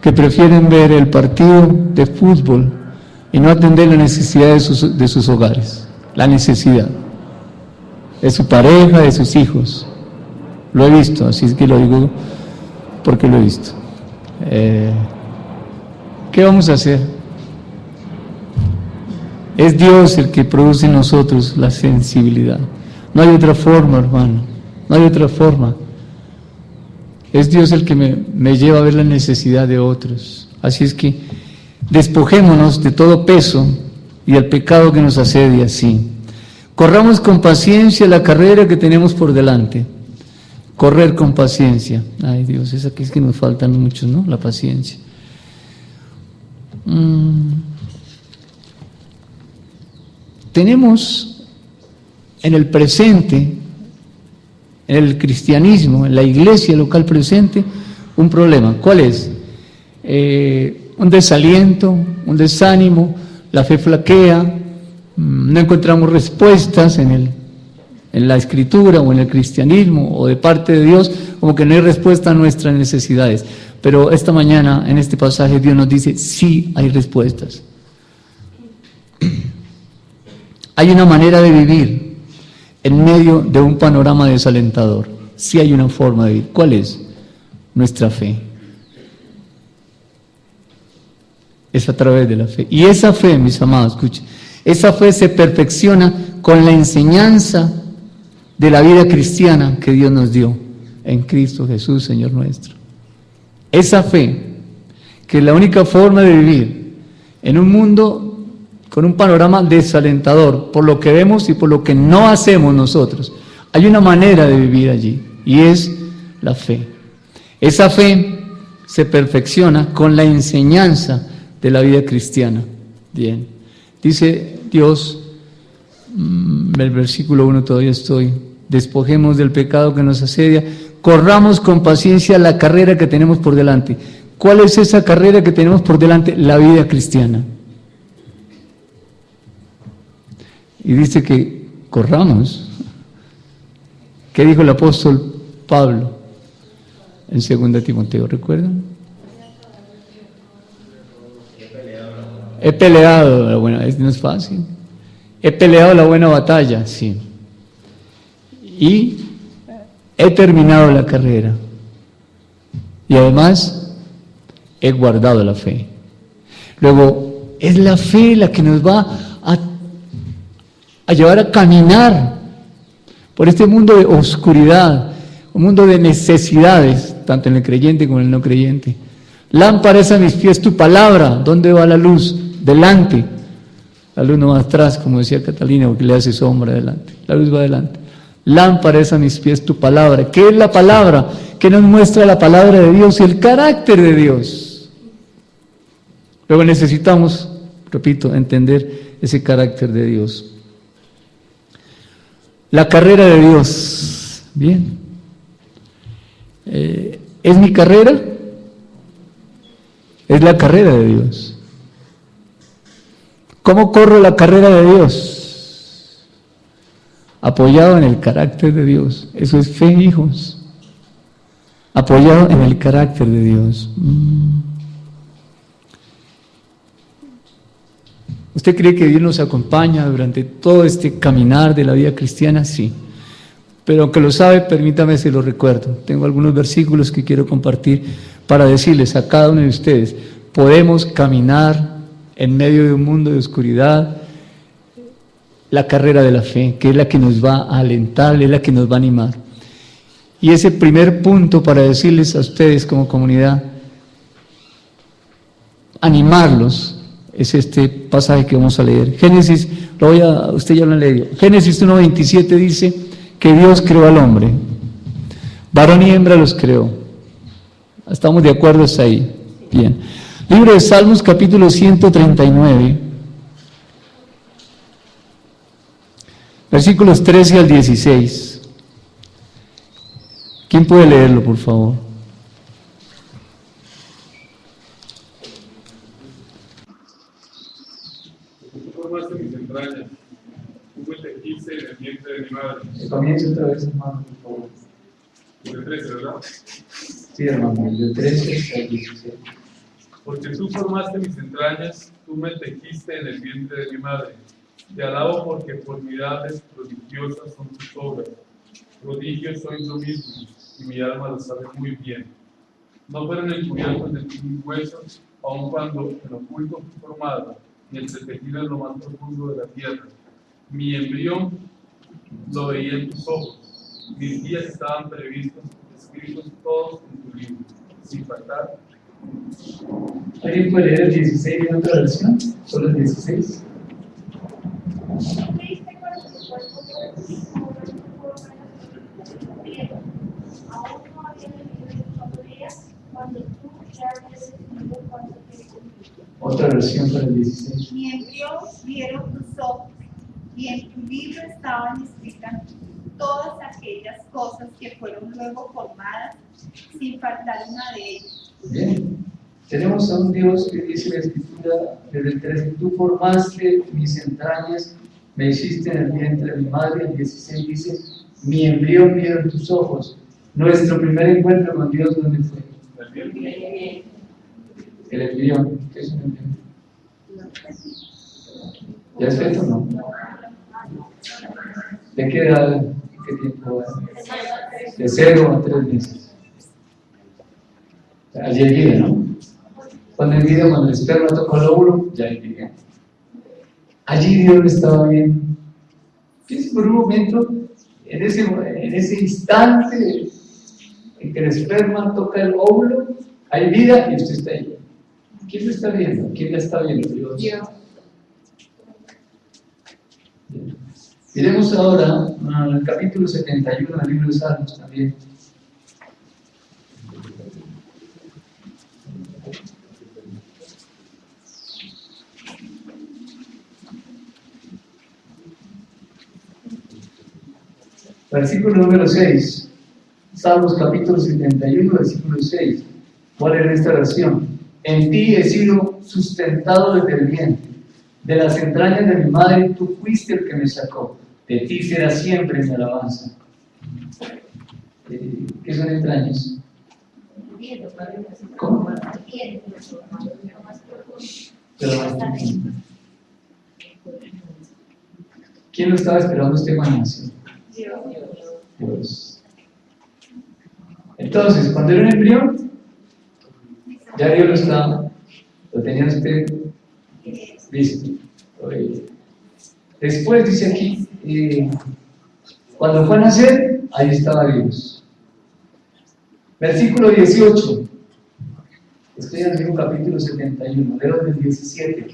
que prefieren ver el partido de fútbol y no atender la necesidad de sus hogares, la necesidad de su pareja, de sus hijos. Lo he visto, así es que lo digo porque lo he visto. ¿Qué vamos a hacer? Es Dios el que produce en nosotros la sensibilidad. No hay otra forma, hermano, no hay otra forma. Es Dios el que me lleva a ver la necesidad de otros. Así es que despojémonos de todo peso y el pecado que nos asedia así. Corramos con paciencia la carrera que tenemos por delante. Correr con paciencia. Ay Dios, esa que es que nos faltan muchos, ¿no? La paciencia. Tenemos en el presente, en el cristianismo, en la iglesia local presente, un problema. ¿Cuál es? Un desaliento, un desánimo, la fe flaquea, no encontramos respuestas en la escritura o en el cristianismo o de parte de Dios, como que no hay respuesta a nuestras necesidades. Pero esta mañana, en este pasaje, Dios nos dice, sí hay respuestas. Hay una manera de vivir en medio de un panorama desalentador. Sí hay una forma de vivir. ¿Cuál es? Nuestra fe. Es a través de la fe. Y esa fe, mis amados, escuchen, esa fe se perfecciona con la enseñanza de la vida cristiana que Dios nos dio en Cristo Jesús, Señor nuestro. Esa fe, que es la única forma de vivir en un mundo con un panorama desalentador, por lo que vemos y por lo que no hacemos nosotros. Hay una manera de vivir allí, y es la fe. Esa fe se perfecciona con la enseñanza de la vida cristiana. Bien, dice Dios, el versículo 1 todavía estoy, despojemos del pecado que nos asedia, corramos con paciencia la carrera que tenemos por delante. ¿Cuál es esa carrera que tenemos por delante? La vida cristiana. Y dice que corramos. ¿Qué dijo el apóstol Pablo en 2 Timoteo? ¿Recuerdan? He peleado la buena, no es fácil. He peleado la buena batalla, sí. Y he terminado la carrera. Y además he guardado la fe. Luego, es la fe la que nos va a llevar a caminar por este mundo de oscuridad, un mundo de necesidades, tanto en el creyente como en el no creyente. Lámpara es a mis pies tu palabra. ¿Dónde va la luz? Delante. La luz no va atrás, como decía Catalina, porque le hace sombra adelante. La luz va adelante. Lámpara es a mis pies tu palabra. ¿Qué es la palabra? ¿Qué nos muestra la palabra de Dios y el carácter de Dios? Luego necesitamos, repito, entender ese carácter de Dios. La carrera de Dios. Bien. ¿Es mi carrera? Es la carrera de Dios. ¿Cómo corro la carrera de Dios? Apoyado en el carácter de Dios. Eso es fe, hijos. Apoyado en el carácter de Dios. ¿Usted cree que Dios nos acompaña durante todo este caminar de la vida cristiana? Sí. Pero aunque lo sabe, permítame se lo recuerdo. Tengo algunos versículos que quiero compartir para decirles a cada uno de ustedes, podemos caminar en medio de un mundo de oscuridad, la carrera de la fe, que es la que nos va a alentar, es la que nos va a animar. Y ese primer punto para decirles a ustedes como comunidad, animarlos, es este pasaje que vamos a leer. Génesis, usted ya lo ha leído. Génesis 1:27 dice que Dios creó al hombre, varón y hembra los creó. ¿Estamos de acuerdo hasta ahí? Bien. Libro de Salmos, capítulo 139, versículos 13 al 16. ¿Quién puede leerlo, por favor? Tú formaste mis entrañas, tú me tejiste en el vientre de mi madre. Comienza otra vez, hermano, por favor. De 13, ¿verdad? Sí, hermano, de 13 al 16. Porque tú formaste mis entrañas, tú me tejiste en el vientre de mi madre. Te alabo porque formidades prodigiosas son tus obras. Prodigios soy yo mismo, y mi alma lo sabe muy bien. No fueron encubiertos de ti mis huesos, aun cuando en oculto fui formado, y entretejido en lo más profundo de la tierra. Mi embrión lo veía en tus ojos. Mis días estaban previstos, escritos todos en tu libro, sin faltar. ¿Alguien puede leer el 16 en otra versión? ¿Solo el 16? Triste con su cuerpo aún no había venido en 4 días, cuando tú ya habías definido cuánto te cumplido. Otra versión para el 16. Mi embrión vieron tus ojos, y en tu libro estaban escritas todas aquellas cosas que fueron luego formadas, sin faltar una de ellas. Bien. Tenemos a un Dios que dice la Escritura desde el 13, tú formaste mis entrañas, me hiciste en el vientre de mi madre. El 16 dice, mi embrión vieron tus ojos. Nuestro primer encuentro con Dios, ¿dónde fue? El embrión. ¿Qué es un embrión? ¿Ya es feto o no? ¿De qué edad? ¿Qué tiempo? De 0 a 3 meses. Allí hay vida, ¿no? Cuando el esperma tocó el óvulo, ya hay vida. Allí Dios lo estaba viendo. Piensa por un momento, en ese instante en que el esperma toca el óvulo, hay vida y usted está ahí. ¿Quién lo está viendo? ¿Quién la está viendo? Dios. Miremos ahora al capítulo 71 del libro de Salmos también. Versículo número 6, Salmos capítulo 71, versículo 6. ¿Cuál es esta versión? En ti he sido sustentado desde el vientre, de las entrañas de mi madre tú fuiste el que me sacó, de ti será siempre mi alabanza. ¿Qué son entrañas? ¿Cómo? ¿Quién lo estaba esperando usted cuando nació? Dios. Entonces, cuando era un embrión, ya Dios lo tenía usted listo. Después dice aquí, cuando fue a nacer, ahí estaba Dios. Versículo 18. Estoy en el mismo capítulo 71, leo del 17.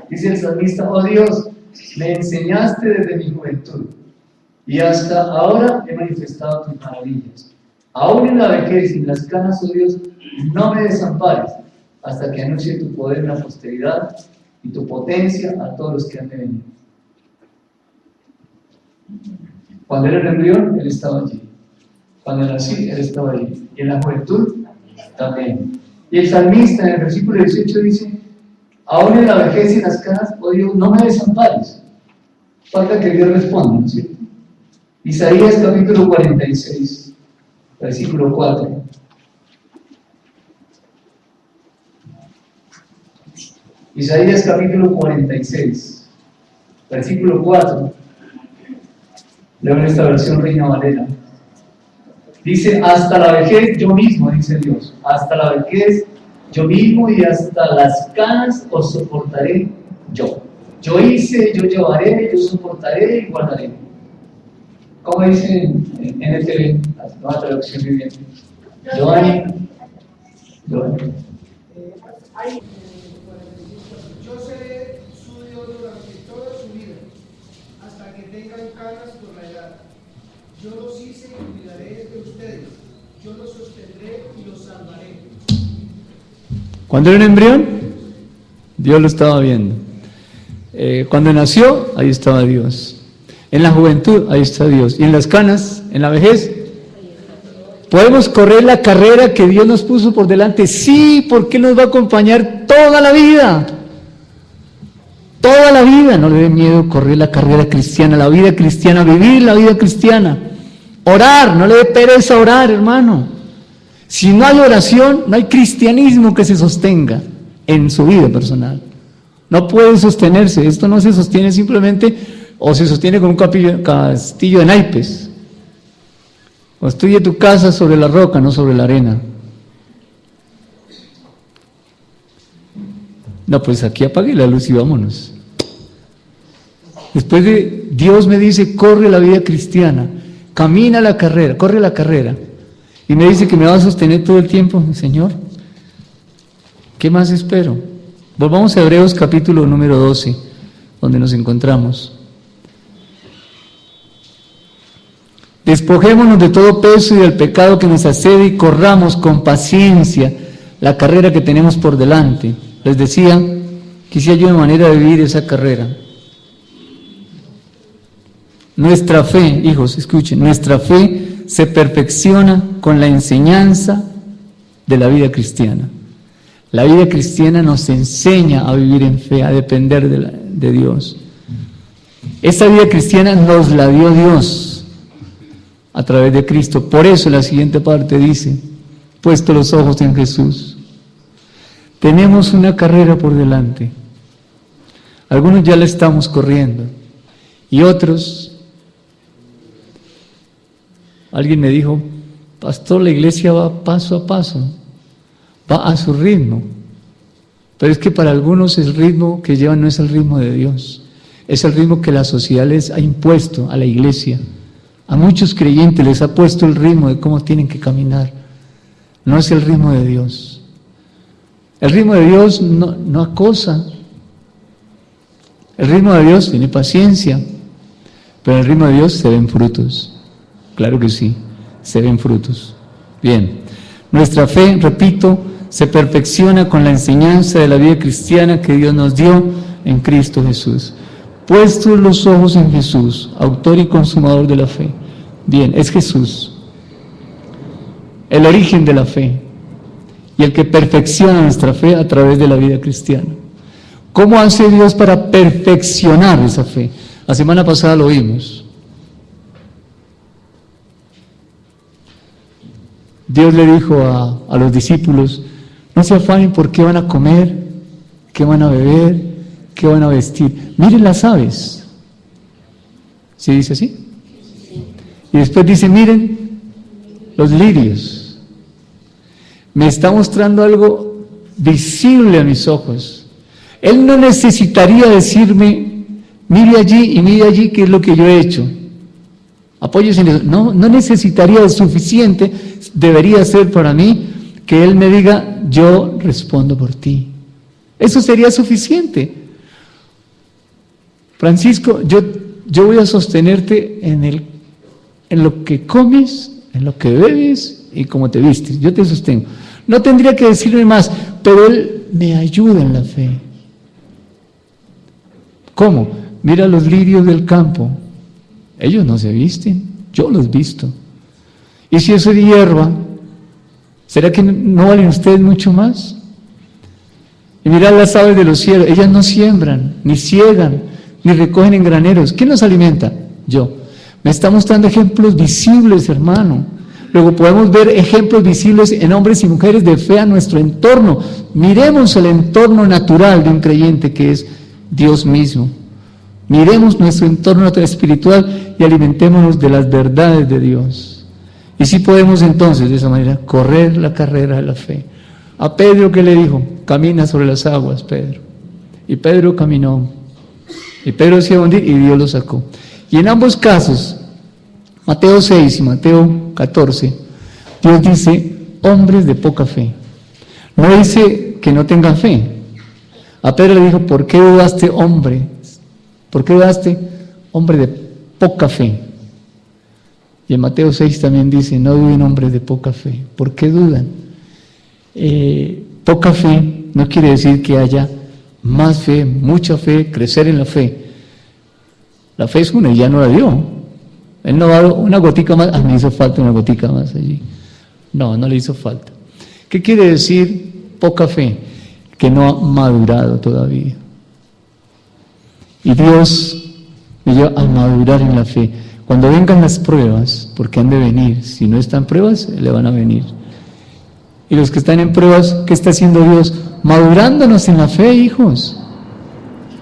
Dice el salmista, oh Dios, me enseñaste desde mi juventud, y hasta ahora he manifestado tus maravillas. Aún en la vejez y en las canas, oh Dios, no me desampares, hasta que anuncie tu poder en la posteridad y tu potencia a todos los que han de venir. Cuando era el embrión, Él estaba allí. Cuando nací, Él estaba allí. Y en la juventud, también. Y el salmista en el versículo 18 dice, aún en la vejez y en las canas, oh Dios, no me desampares. Falta que Dios responda, ¿no es cierto? Isaías capítulo 46, versículo 4. Isaías capítulo 46, versículo 4. Leo en esta versión Reina Valera. Dice, hasta la vejez yo mismo, dice Dios, hasta la vejez yo mismo y hasta las canas os soportaré yo. Yo hice, yo llevaré, yo soportaré y guardaré. ¿Cómo dice en NTV, la nueva traducción viviente? Giovanni. Yo seré su Dios durante toda su vida, hasta que tengan canas por la edad. Yo los hice y cuidaré de ustedes. Yo los sostendré y los salvaré. Cuando era un embrión, Dios lo estaba viendo. Cuando nació, ahí estaba Dios. En la juventud, ahí está Dios. Y en las canas, en la vejez, ¿Podemos correr la carrera que Dios nos puso por delante? Sí, porque Él nos va a acompañar toda la vida. Toda la vida. No le dé miedo correr la carrera cristiana, la vida cristiana, vivir la vida cristiana. Orar, no le dé pereza orar, hermano. Si no hay oración, no hay cristianismo que se sostenga en su vida personal. No puede sostenerse. Esto no se sostiene simplemente, o se sostiene con un castillo de naipes. Construye tu casa sobre la roca, no sobre la arena. No, pues aquí apague la luz y vámonos. Después de Dios me dice, corre la vida cristiana, camina la carrera, corre la carrera. Y me dice que me va a sostener todo el tiempo, Señor. ¿Qué más espero? Volvamos a Hebreos capítulo número 12, donde nos encontramos. Despojémonos de todo peso y del pecado que nos asedia y corramos con paciencia la carrera que tenemos por delante. Les decía, quisiera yo una manera de vivir esa carrera. Nuestra fe, hijos, escuchen, nuestra fe se perfecciona con la enseñanza de la vida cristiana. La vida cristiana nos enseña a vivir en fe, a depender de Dios. Esa vida cristiana nos la dio Dios a través de Cristo. Por eso la siguiente parte dice, puesto los ojos en Jesús. Tenemos una carrera por delante. Algunos ya la estamos corriendo y otros, alguien me dijo, pastor, la iglesia va paso a paso, va a su ritmo, pero es que para algunos el ritmo que llevan no es el ritmo de Dios, es el ritmo que la sociedad les ha impuesto a la iglesia. A muchos creyentes les ha puesto el ritmo de cómo tienen que caminar. No es el ritmo de Dios. El ritmo de Dios no acosa. El ritmo de Dios tiene paciencia, pero en el ritmo de Dios se ven frutos. Claro que sí, se ven frutos. Bien, nuestra fe, repito, se perfecciona con la enseñanza de la vida cristiana que Dios nos dio en Cristo Jesús. Puestos los ojos en Jesús, autor y consumador de la fe. Bien, es Jesús, el origen de la fe y el que perfecciona nuestra fe a través de la vida cristiana. ¿Cómo hace Dios para perfeccionar esa fe? La semana pasada lo vimos. Dios le dijo a los discípulos, no se afanen por qué van a comer, qué van a beber, qué van a vestir. Miren las aves. ¿Sí dice así? Y después dice, miren los lirios. Me está mostrando algo visible a mis ojos. Él no necesitaría decirme, mire allí y mire allí qué es lo que yo he hecho. Apóyese en eso. No necesitaría, es suficiente, debería ser para mí que Él me diga, yo respondo por ti. Eso sería suficiente. Francisco, yo voy a sostenerte en lo que comes, en lo que bebes y cómo te vistes. Yo te sostengo. No tendría que decirme más, pero Él me ayuda en la fe. ¿Cómo? Mira los lirios del campo. Ellos no se visten, yo los visto. Y si eso es hierba, ¿será que no valen ustedes mucho más? Y mirad las aves de los cielos, ellas no siembran, ni ciegan, ni recogen en graneros. ¿Quién los alimenta? Yo. Me está mostrando ejemplos visibles, hermano. Luego podemos ver ejemplos visibles en hombres y mujeres de fe a nuestro entorno. Miremos el entorno natural de un creyente que es Dios mismo. Miremos nuestro entorno espiritual y alimentémonos de las verdades de Dios. Y sí podemos entonces, de esa manera, correr la carrera de la fe. A Pedro, ¿qué le dijo? Camina sobre las aguas, Pedro. Y Pedro caminó. Y Pedro se iba a hundir y Dios lo sacó. Y en ambos casos, Mateo 6 y Mateo 14, Dios dice, hombres de poca fe. No dice que no tengan fe. A Pedro le dijo, ¿por qué dudaste, hombre? ¿Por qué dudaste, hombre de poca fe? Y en Mateo 6 también dice, no duden hombres de poca fe. ¿Por qué dudan? Poca fe no quiere decir que haya más fe, mucha fe, crecer en la fe. La fe es una y ya no la dio. Él no va a dar una gotica más, me hizo falta una gotica más allí. No, no le hizo falta. ¿Qué quiere decir poca fe? Que no ha madurado todavía. Y Dios me lleva a madurar en la fe. Cuando vengan las pruebas, porque han de venir, si no están pruebas, le van a venir. Y los que están en pruebas, ¿qué está haciendo Dios? Madurándonos en la fe, hijos.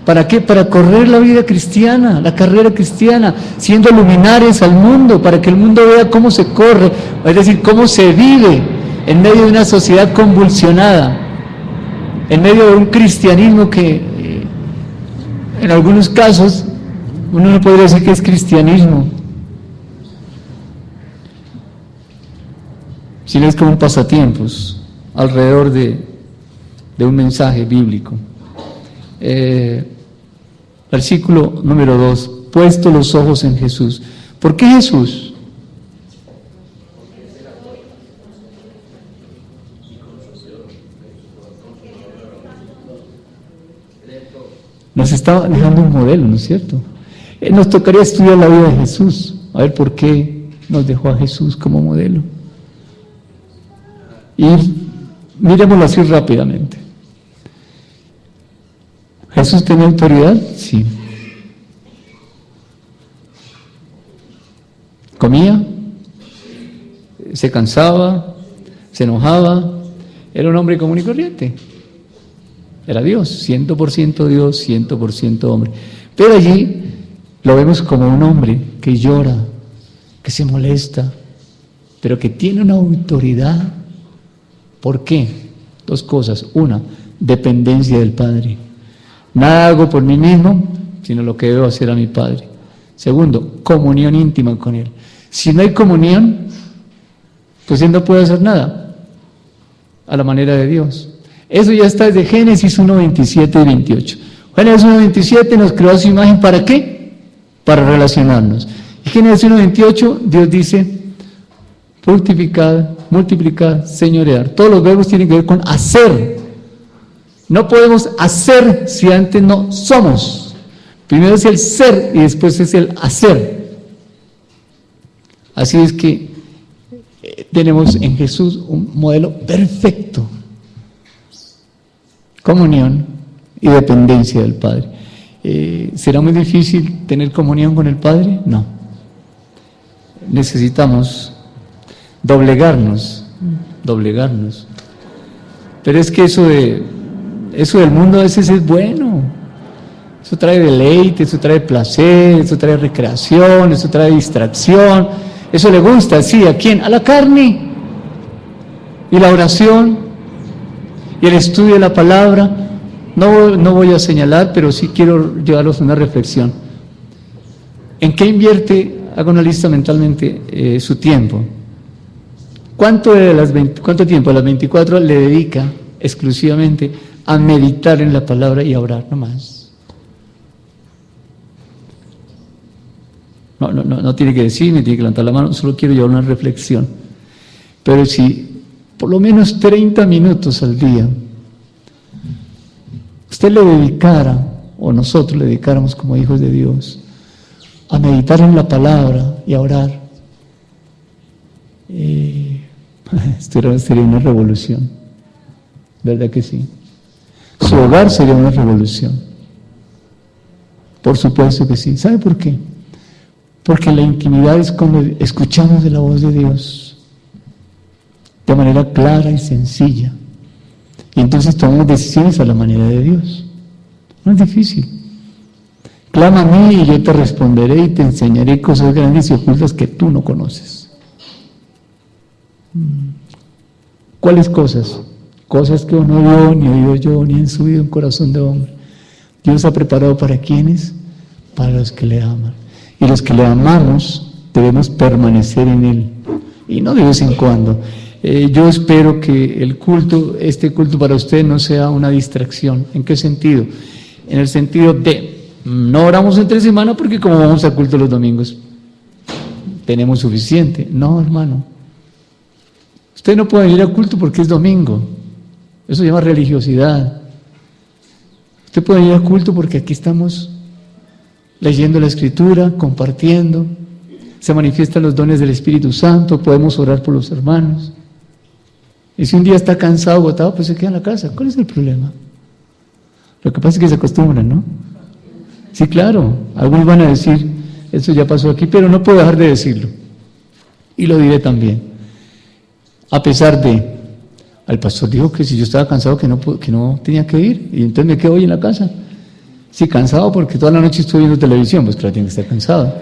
¿Para qué? Para correr la vida cristiana, la carrera cristiana, siendo luminares al mundo, para que el mundo vea cómo se corre, es decir, cómo se vive en medio de una sociedad convulsionada, en medio de un cristianismo que en algunos casos uno no podría decir que es cristianismo, sino es como un pasatiempos alrededor de un mensaje bíblico. Versículo número 2, puesto los ojos en Jesús. ¿Por qué Jesús? Nos está dejando un modelo, ¿no es cierto? Nos tocaría estudiar la vida de Jesús, a ver por qué nos dejó a Jesús como modelo. Y miremoslo así rápidamente. ¿Jesús tenía autoridad? Sí. ¿Comía? ¿Se cansaba? ¿Se enojaba? Era un hombre común y corriente. Era Dios, 100% Dios, 100% hombre. Pero allí lo vemos como un hombre que llora, que se molesta, pero que tiene una autoridad. ¿Por qué? Dos cosas. Una, dependencia del Padre. Nada hago por mí mismo, sino lo que debo hacer a mi Padre. Segundo, comunión íntima con Él. Si no hay comunión, pues Él no puede hacer nada a la manera de Dios. Eso ya está desde Génesis 1, 27 y 28. Génesis 1, 27 nos creó a su imagen, ¿para qué? Para relacionarnos. Y Génesis 1, 28, Dios dice, fructificad, multiplicad, señorear. Todos los verbos tienen que ver con hacer. No podemos hacer si antes no somos. Primero es el ser y después es el hacer. Así es que tenemos en Jesús un modelo perfecto. Comunión y dependencia del Padre. ¿Será muy difícil tener comunión con el Padre? No. Necesitamos doblegarnos. Pero es que eso del mundo a veces es bueno. Eso trae deleite, eso trae placer, eso trae recreación, eso trae distracción. Eso le gusta, sí, ¿a quién? A la carne. Y la oración y el estudio de la palabra. No voy a señalar, pero sí quiero llevarlos a una reflexión. ¿En qué invierte, haga una lista mentalmente, su tiempo? ¿Cuánto tiempo de las 24 horas le dedica exclusivamente a meditar en la palabra y a orar? No más. No tiene que decir, ni tiene que levantar la mano, solo quiero llevar una reflexión. Pero si por lo menos 30 minutos al día usted le dedicara, o nosotros le dedicáramos como hijos de Dios, a meditar en la palabra y a orar, esto sería una revolución. ¿Verdad que sí? Su hogar sería una revolución. Por supuesto que sí. ¿Sabe por qué? Porque la intimidad es cuando escuchamos de la voz de Dios de manera clara y sencilla. Y entonces tomamos decisiones a la manera de Dios. No es difícil. Clama a mí y yo te responderé y te enseñaré cosas grandes y ocultas que tú no conoces. ¿Cuáles cosas? Cosas que no vio, ni oído yo, ni han subido en corazón de hombre. Dios ha preparado ¿para quiénes? Para los que le aman. Y los que le amamos debemos permanecer en Él. Y no de vez en cuando. Yo espero que este culto para usted no sea una distracción. ¿En qué sentido? En el sentido de, no oramos entre semana porque como vamos al culto los domingos, tenemos suficiente. No, hermano. Usted no puede ir al culto porque es domingo. Eso se llama religiosidad. Usted puede ir al culto porque aquí estamos leyendo la Escritura, compartiendo. Se manifiestan los dones del Espíritu Santo, podemos orar por los hermanos. Y si un día está cansado, agotado, pues se queda en la casa. ¿Cuál es el problema? Lo que pasa es que se acostumbran, ¿no? Sí, claro, algunos van a decir, eso ya pasó aquí, pero no puedo dejar de decirlo. Y lo diré también. A pesar de, al pastor dijo que si yo estaba cansado que no tenía que ir, y entonces me quedo hoy en la casa. Sí, cansado porque toda la noche estuve viendo televisión, pues claro, tiene que estar cansado.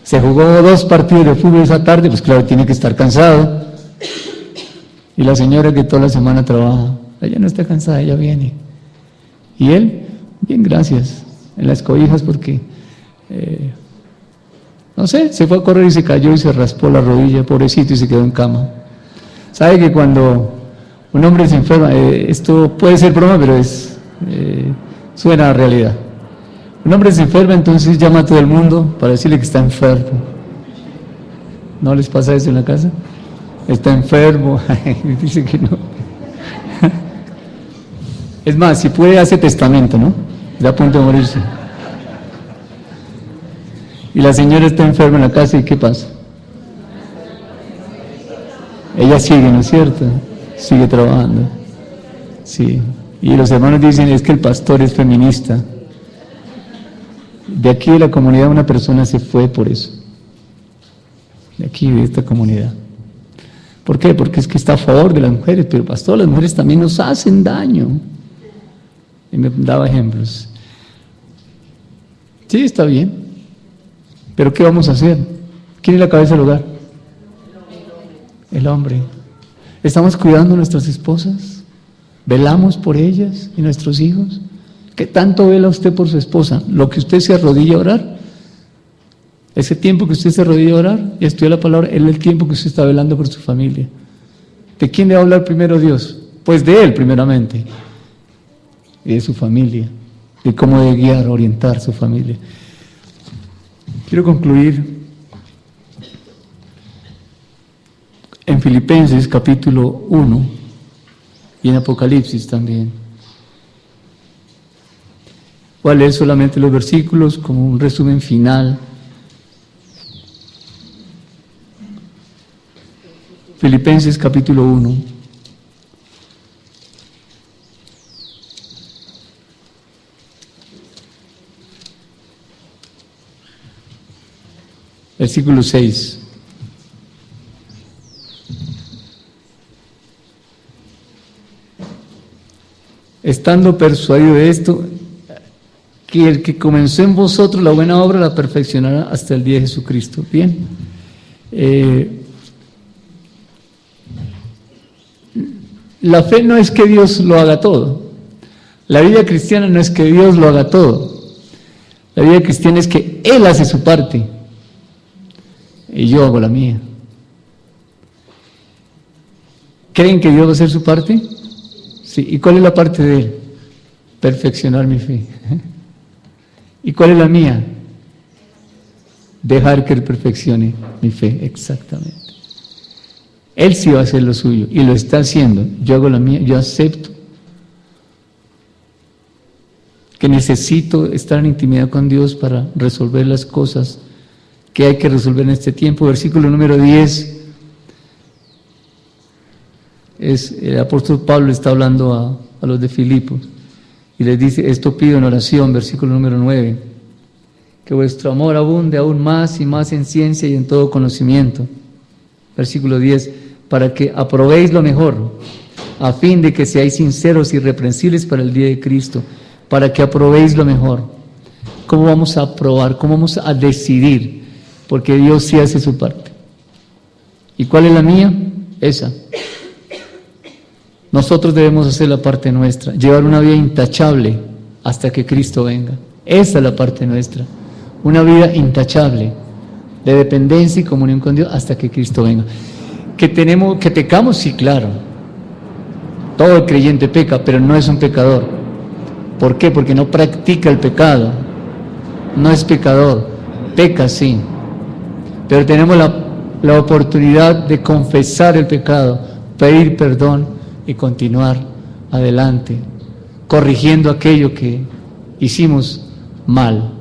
Se jugó 2 partidos de fútbol esa tarde, pues claro, tiene que estar cansado. Y la señora que toda la semana trabaja, ella no está cansada, ella viene. Y él, bien, gracias, en las cobijas porque, no sé, se fue a correr y se cayó y se raspó la rodilla, pobrecito, y se quedó en cama. ¿Sabe que cuando un hombre se enferma, esto puede ser broma, pero suena a realidad? Un hombre se enferma, entonces llama a todo el mundo para decirle que está enfermo. ¿No les pasa eso en la casa? Está enfermo, dice que no. Es más, si puede hace testamento, ¿no? Está a punto de morirse. Y la señora está enferma en la casa, ¿y qué pasa? Ella sigue, ¿no es cierto? Sigue trabajando. Sí. Y los hermanos dicen, es que el pastor es feminista. De aquí de la comunidad una persona se fue por eso. De aquí, de esta comunidad. ¿Por qué? Porque es que está a favor de las mujeres, pero pastor, las mujeres también nos hacen daño. Y me daba ejemplos. Sí, está bien. Pero ¿qué vamos a hacer? ¿Quién es la cabeza del hogar? El hombre. ¿Estamos cuidando a nuestras esposas? ¿Velamos por ellas y nuestros hijos? ¿Qué tanto vela usted por su esposa? ¿Lo que usted se arrodilla a orar? Ese tiempo que usted se arrodilla a orar y estudia la palabra, es el tiempo que usted está velando por su familia. ¿De quién le va a hablar primero Dios? Pues de él primeramente. Y de su familia. De cómo debe guiar, orientar su familia. Quiero concluir en Filipenses capítulo 1 y en Apocalipsis también. Voy a leer solamente los versículos como un resumen final. Filipenses capítulo 1. Versículo 6. Estando persuadido de esto, que el que comenzó en vosotros la buena obra la perfeccionará hasta el día de Jesucristo. Bien. La fe no es que Dios lo haga todo. La vida cristiana no es que Dios lo haga todo. La vida cristiana es que Él hace su parte y yo hago la mía. ¿Creen que Dios va a hacer su parte? Sí. ¿Y cuál es la parte de Él? Perfeccionar mi fe. ¿Y cuál es la mía? Dejar que Él perfeccione mi fe, exactamente. Él sí va a hacer lo suyo y lo está haciendo. Yo hago la mía, yo acepto que necesito estar en intimidad con Dios para resolver las cosas que hay que resolver en este tiempo. Versículo número 10. El apóstol Pablo está hablando a los de Filipos y les dice, esto pido en oración, versículo número 9, que vuestro amor abunde aún más y más en ciencia y en todo conocimiento. Versículo 10, para que aprobéis lo mejor, a fin de que seáis sinceros y irreprensibles para el día de Cristo, para que aprobéis lo mejor. ¿Cómo vamos a aprobar? ¿Cómo vamos a decidir? Porque Dios sí hace su parte. ¿Y cuál es la mía? Esa. Nosotros debemos hacer la parte nuestra, llevar una vida intachable hasta que Cristo venga. Esa es la parte nuestra, una vida intachable, de dependencia y comunión con Dios hasta que Cristo venga. Que pecamos, sí, claro. Todo creyente peca, pero no es un pecador. ¿Por qué? Porque no practica el pecado. No es pecador, peca sí. Pero tenemos la oportunidad de confesar el pecado, pedir perdón y continuar adelante, corrigiendo aquello que hicimos mal,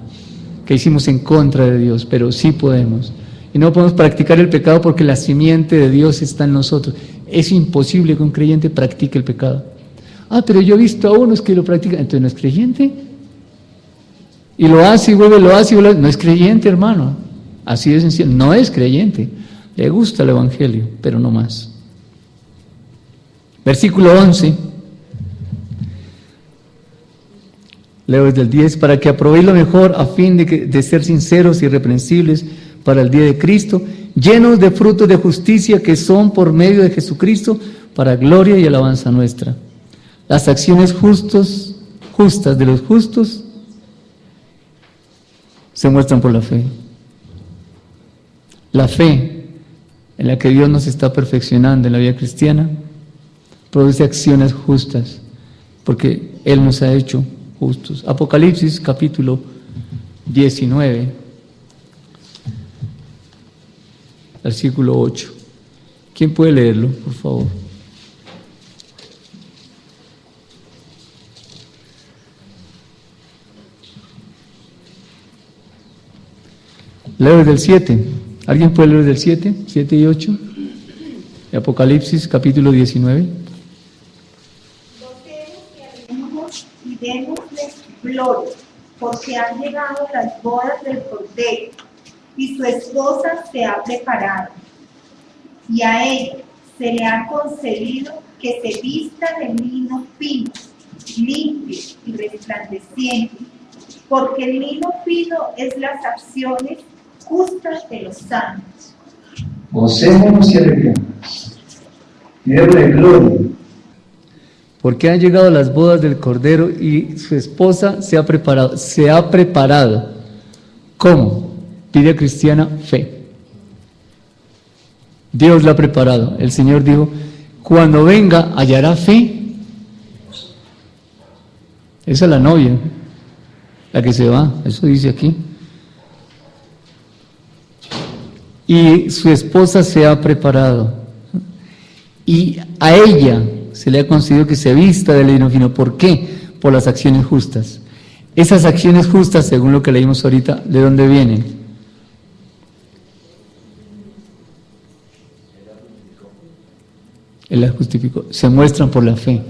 que hicimos en contra de Dios, pero sí podemos. Y no podemos practicar el pecado porque la simiente de Dios está en nosotros. Es imposible que un creyente practique el pecado. Ah, pero yo he visto a unos que lo practican, entonces no es creyente. Y lo hace y vuelve, lo hace y vuelve. No es creyente, hermano. Así de sencillo. No es creyente. Le gusta el Evangelio, pero no más. Versículo 11. Leo desde el 10. Para que aprobéis lo mejor a fin de ser sinceros y irreprensibles para el día de Cristo, llenos de frutos de justicia que son por medio de Jesucristo para gloria y alabanza nuestra. Las acciones justas de los justos se muestran por la fe. La fe en la que Dios nos está perfeccionando en la vida cristiana produce acciones justas, porque Él nos ha hecho justos. Apocalipsis capítulo 19, versículo 8. ¿Quién puede leerlo, por favor? Leo desde el 7. ¿Alguien puede leer del 7? 7 y 8. De Apocalipsis, capítulo 19. Gocémonos y démosle gloria, porque han llegado las bodas del Cordero, y su esposa se ha preparado. Y a ella se le ha concedido que se vista de lino fino, limpio y resplandeciente, porque el lino fino es las acciones justas de los santos. Gocémonos y alegremos, y démosle gloria. Porque han llegado las bodas del Cordero y su esposa se ha preparado. Se ha preparado. ¿Cómo? Vida cristiana, fe. Dios la ha preparado. El Señor dijo, cuando venga, hallará fe. Esa es la novia, la que se va. Eso dice aquí. Y su esposa se ha preparado. Y a ella se le ha concedido que se vista de lino fino. ¿Por qué? Por las acciones justas. Esas acciones justas, según lo que leímos ahorita, ¿de dónde vienen? Él las justificó. Se muestran por la fe.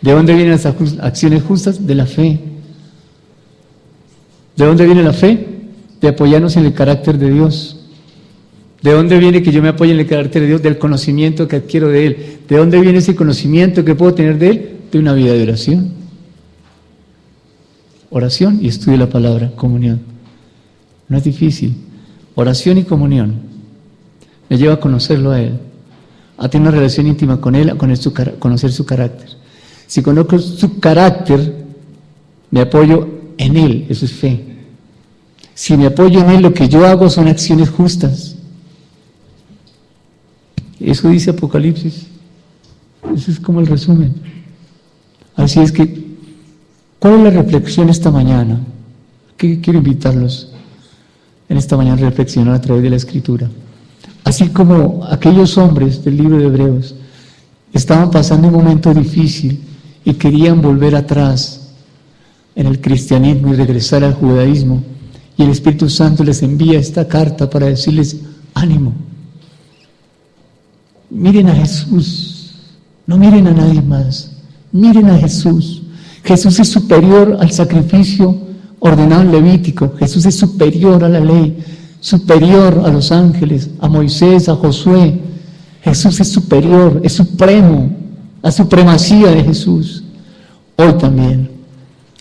¿De dónde vienen esas acciones justas? De la fe. ¿De dónde viene la fe? De apoyarnos en el carácter de Dios. ¿De dónde viene que yo me apoye en el carácter de Dios? Del conocimiento que adquiero de Él. ¿De dónde viene ese conocimiento que puedo tener de Él? De una vida de oración. Oración y estudio de la palabra, comunión. No es difícil. Oración y comunión me lleva a conocerlo a Él, a tener una relación íntima con Él, a conocer su carácter. Si conozco su carácter, me apoyo en Él, eso es fe. Si me apoyo en Él, lo que yo hago son acciones justas. Eso dice Apocalipsis. Ese es como el resumen. Así es que, ¿cuál es la reflexión esta mañana? Quiero invitarlos en esta mañana a reflexionar a través de la Escritura. Así como aquellos hombres del libro de Hebreos estaban pasando un momento difícil y querían volver atrás en el cristianismo y regresar al judaísmo, y el Espíritu Santo les envía esta carta para decirles, ánimo. Miren a Jesús, no miren a nadie más, miren a Jesús. Jesús es superior al sacrificio ordenado en Levítico, Jesús es superior a la ley, superior a los ángeles, a Moisés, a Josué. Jesús es superior, es supremo, la supremacía de Jesús. Hoy también,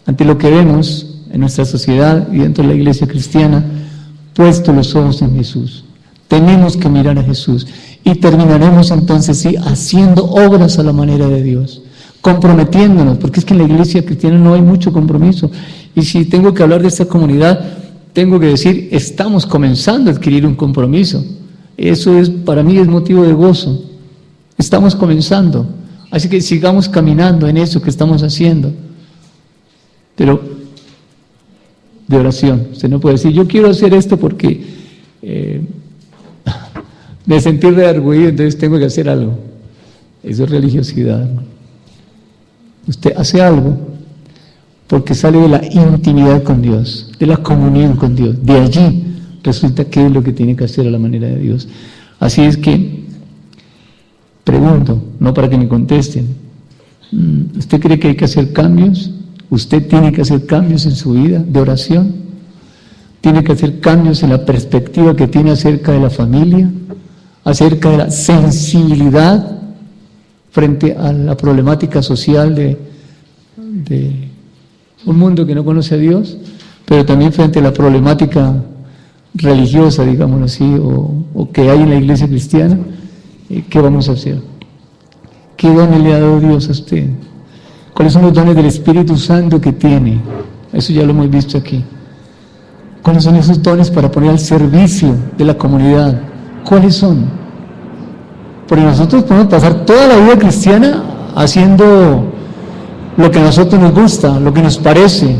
ante lo que vemos en nuestra sociedad y dentro de la iglesia cristiana, puesto los ojos en Jesús. Tenemos que mirar a Jesús y terminaremos entonces sí haciendo obras a la manera de Dios, comprometiéndonos, porque es que en la iglesia cristiana no hay mucho compromiso. Y si tengo que hablar de esta comunidad, tengo que decir, estamos comenzando a adquirir un compromiso. Eso es, para mí es motivo de gozo. Estamos comenzando. Así que sigamos caminando en eso que estamos haciendo. Pero de oración. Usted no puede decir, yo quiero hacer esto porque me sentí redarguido, entonces tengo que hacer algo. Eso es religiosidad, hermano. Usted hace algo porque sale de la intimidad con Dios, de la comunión con Dios. De allí resulta que es lo que tiene que hacer a la manera de Dios. Así es que Pregunto, no para que me contesten. ¿Usted cree que hay que hacer cambios? ¿Usted tiene que hacer cambios en su vida de oración? ¿Tiene que hacer cambios en la perspectiva que tiene acerca de la familia? ¿Acerca de la sensibilidad frente a la problemática social de un mundo que no conoce a Dios? Pero también frente a la problemática religiosa, digámoslo así, o que hay en la iglesia cristiana. ¿Qué vamos a hacer? ¿Qué dones le ha dado Dios a usted? ¿Cuáles son los dones del Espíritu Santo que tiene? Eso ya lo hemos visto aquí. ¿Cuáles son esos dones para poner al servicio de la comunidad? ¿Cuáles son? Porque nosotros podemos pasar toda la vida cristiana haciendo lo que a nosotros nos gusta, lo que nos parece,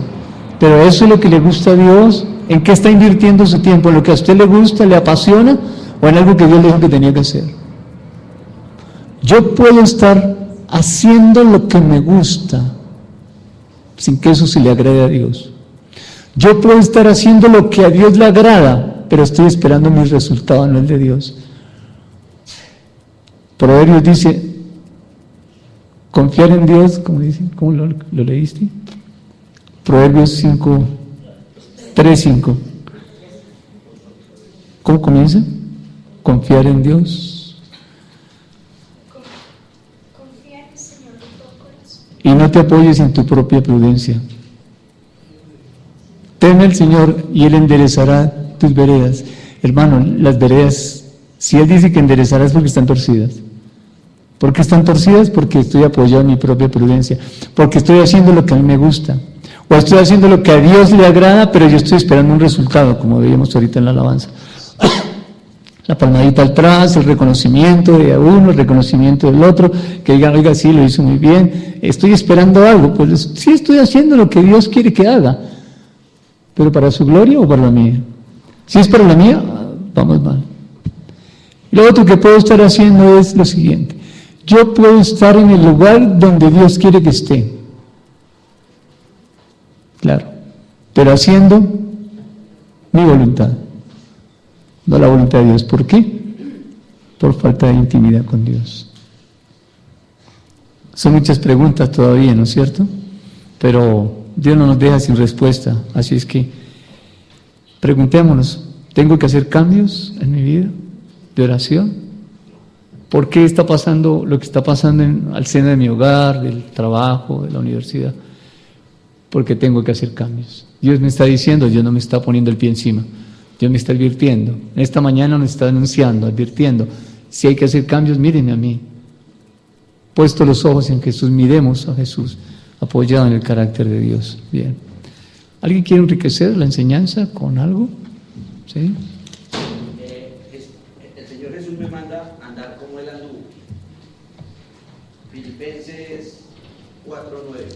pero eso es lo que le gusta a Dios. ¿En qué está invirtiendo su tiempo? ¿En lo que a usted le gusta, le apasiona, o en algo que Dios le dijo que tenía que hacer? Yo puedo estar haciendo lo que me gusta sin que eso se le agrade a Dios. Yo puedo estar haciendo lo que a Dios le agrada, pero estoy esperando mi resultado, no el de Dios. Proverbios dice, confiar en Dios, ¿cómo dice? ¿Cómo lo leíste? Proverbios 3:5. ¿Cómo comienza? Confiar en Dios. Y no te apoyes en tu propia prudencia. Teme al Señor y Él enderezará tus veredas. Hermano, las veredas, si Él dice que enderezará es porque están torcidas. ¿Por qué están torcidas? Porque estoy apoyado en mi propia prudencia. Porque estoy haciendo lo que a mí me gusta. O estoy haciendo lo que a Dios le agrada, pero yo estoy esperando un resultado, como veíamos ahorita en la alabanza. La palmadita atrás, el reconocimiento de uno, el reconocimiento del otro, que digan, oiga, sí, lo hizo muy bien, estoy esperando algo. Pues sí, estoy haciendo lo que Dios quiere que haga, pero ¿para su gloria o para la mía? Si es para la mía, vamos mal. Y lo otro que puedo estar haciendo es lo siguiente: yo puedo estar en el lugar donde Dios quiere que esté, claro, pero haciendo mi voluntad, no la voluntad de Dios. ¿Por qué? Por falta de intimidad con Dios. Son muchas preguntas todavía, ¿no es cierto? Pero Dios no nos deja sin respuesta, así es que preguntémonos, ¿tengo que hacer cambios en mi vida de oración? ¿Por qué está pasando lo que está pasando al seno de mi hogar, del trabajo, de la universidad? Porque tengo que hacer cambios. Dios me está diciendo, Dios no me está poniendo el pie encima. Dios me está advirtiendo. Esta mañana nos está anunciando, advirtiendo. Si hay que hacer cambios, mírenme a mí. Puesto los ojos en Jesús, miremos a Jesús, apoyado en el carácter de Dios. Bien. ¿Alguien quiere enriquecer la enseñanza con algo? ¿Sí? El Señor Jesús me manda a andar como Él anduvo. Filipenses 4:9.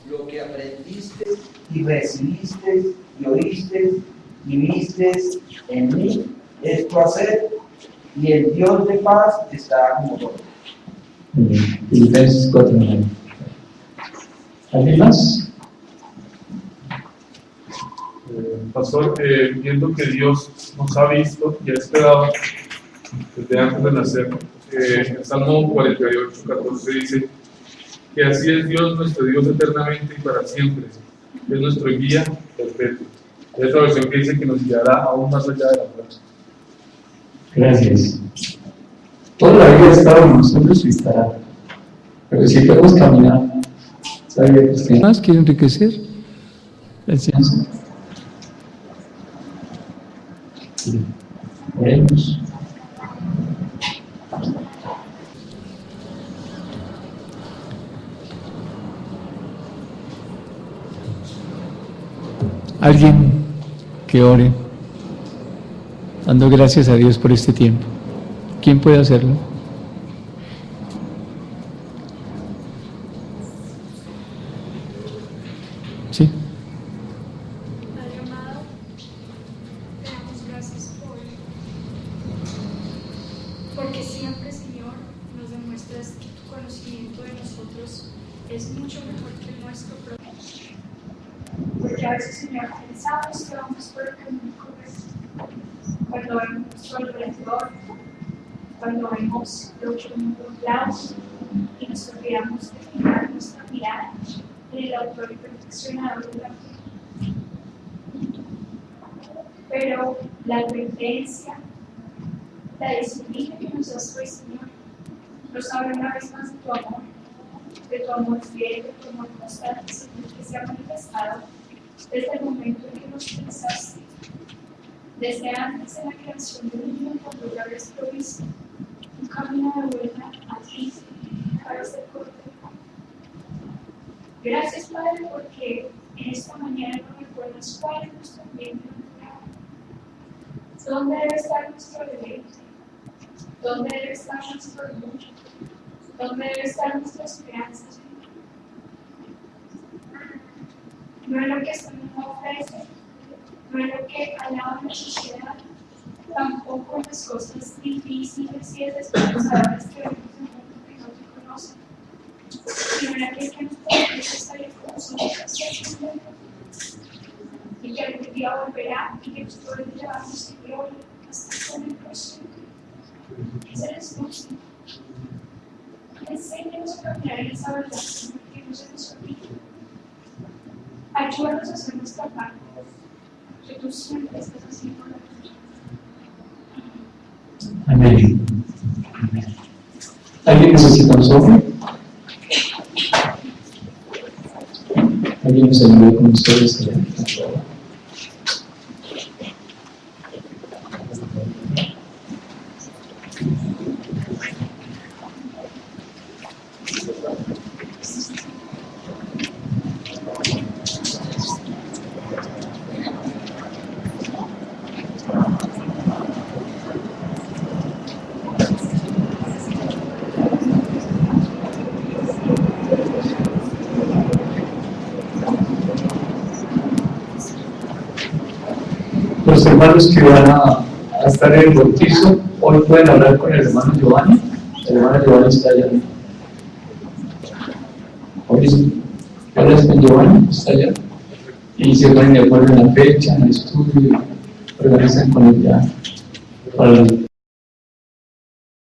Lo que aprendiste y recibiste y oíste y viste en mí, esto hacer, y el Dios de paz estará con vosotros. Filipenses 4:9. ¿Alguien más? Pastor, viendo que Dios nos ha visto y ha esperado desde antes de nacer, el Salmo 48:14 dice que así es Dios, nuestro Dios eternamente y para siempre, es nuestro guía perpetuo. Hay otra versión que dice que nos guiará aún más allá de la muerte. Gracias. Toda la vida ha estado con nosotros y estará. Pero si podemos caminar, ¿sabe usted? ¿Más quiere enriquecer la enseñanza? Sí. Oremos. Alguien que ore, dando gracias a Dios por este tiempo. ¿Quién puede hacerlo? Sí. Padre amado, te damos gracias porque siempre, Señor, nos demuestras que tu conocimiento de nosotros es mucho mejor que el nuestro propio. Porque a veces, Señor, pensamos que vamos por el camino correcto, cuando vemos nuestro alrededor, cuando vemos lo que el mundo aplaude y nos olvidamos de fijar nuestra mirada en el autor y perfeccionador de la fe. Pero la advertencia, la disciplina que nos das hoy, Señor, nos habla una vez más de tu amor fiel, de tu amor constante, Señor, que se ha manifestado desde el momento en que nos pensaste, desde antes de la creación del mundo, cuando ya habías provisto un camino de vuelta a ti, a este corte. Gracias, Padre, porque en esta mañana nos recuerdas cuál es nuestro ambiente natural, dónde debe estar nuestro deleite, dónde debe estar nuestro orgullo, dónde debe estar nuestra esperanza. No es lo que se nos ofrece, no es lo que alaba la sociedad, tampoco en las cosas difíciles y desesperanzadoras que vemos en el mundo que no te conocen, sino en aquel que nos permite salir con nosotros y que algún día volverá y que nos puede llevarnos en gloria hasta con el próximo. Ese eres tú, Señor. Enséñanos a caminar en esa verdad, Señor, que no se nos olvide. Ayúdanos a hacer nuestra parte, que tú siempre estás haciendo la tuya. Amén. ¿Alguien necesita un sobre? ¿Alguien nos ayuda con ustedes? Los hermanos que van a estar en el bautizo, hoy pueden hablar con el hermano Giovanni. El hermano Giovanni está allá. Hoy hablas con Giovanni, está allá. Y se ponen de acuerdo en la fecha, en el estudio, organizan con él ya para el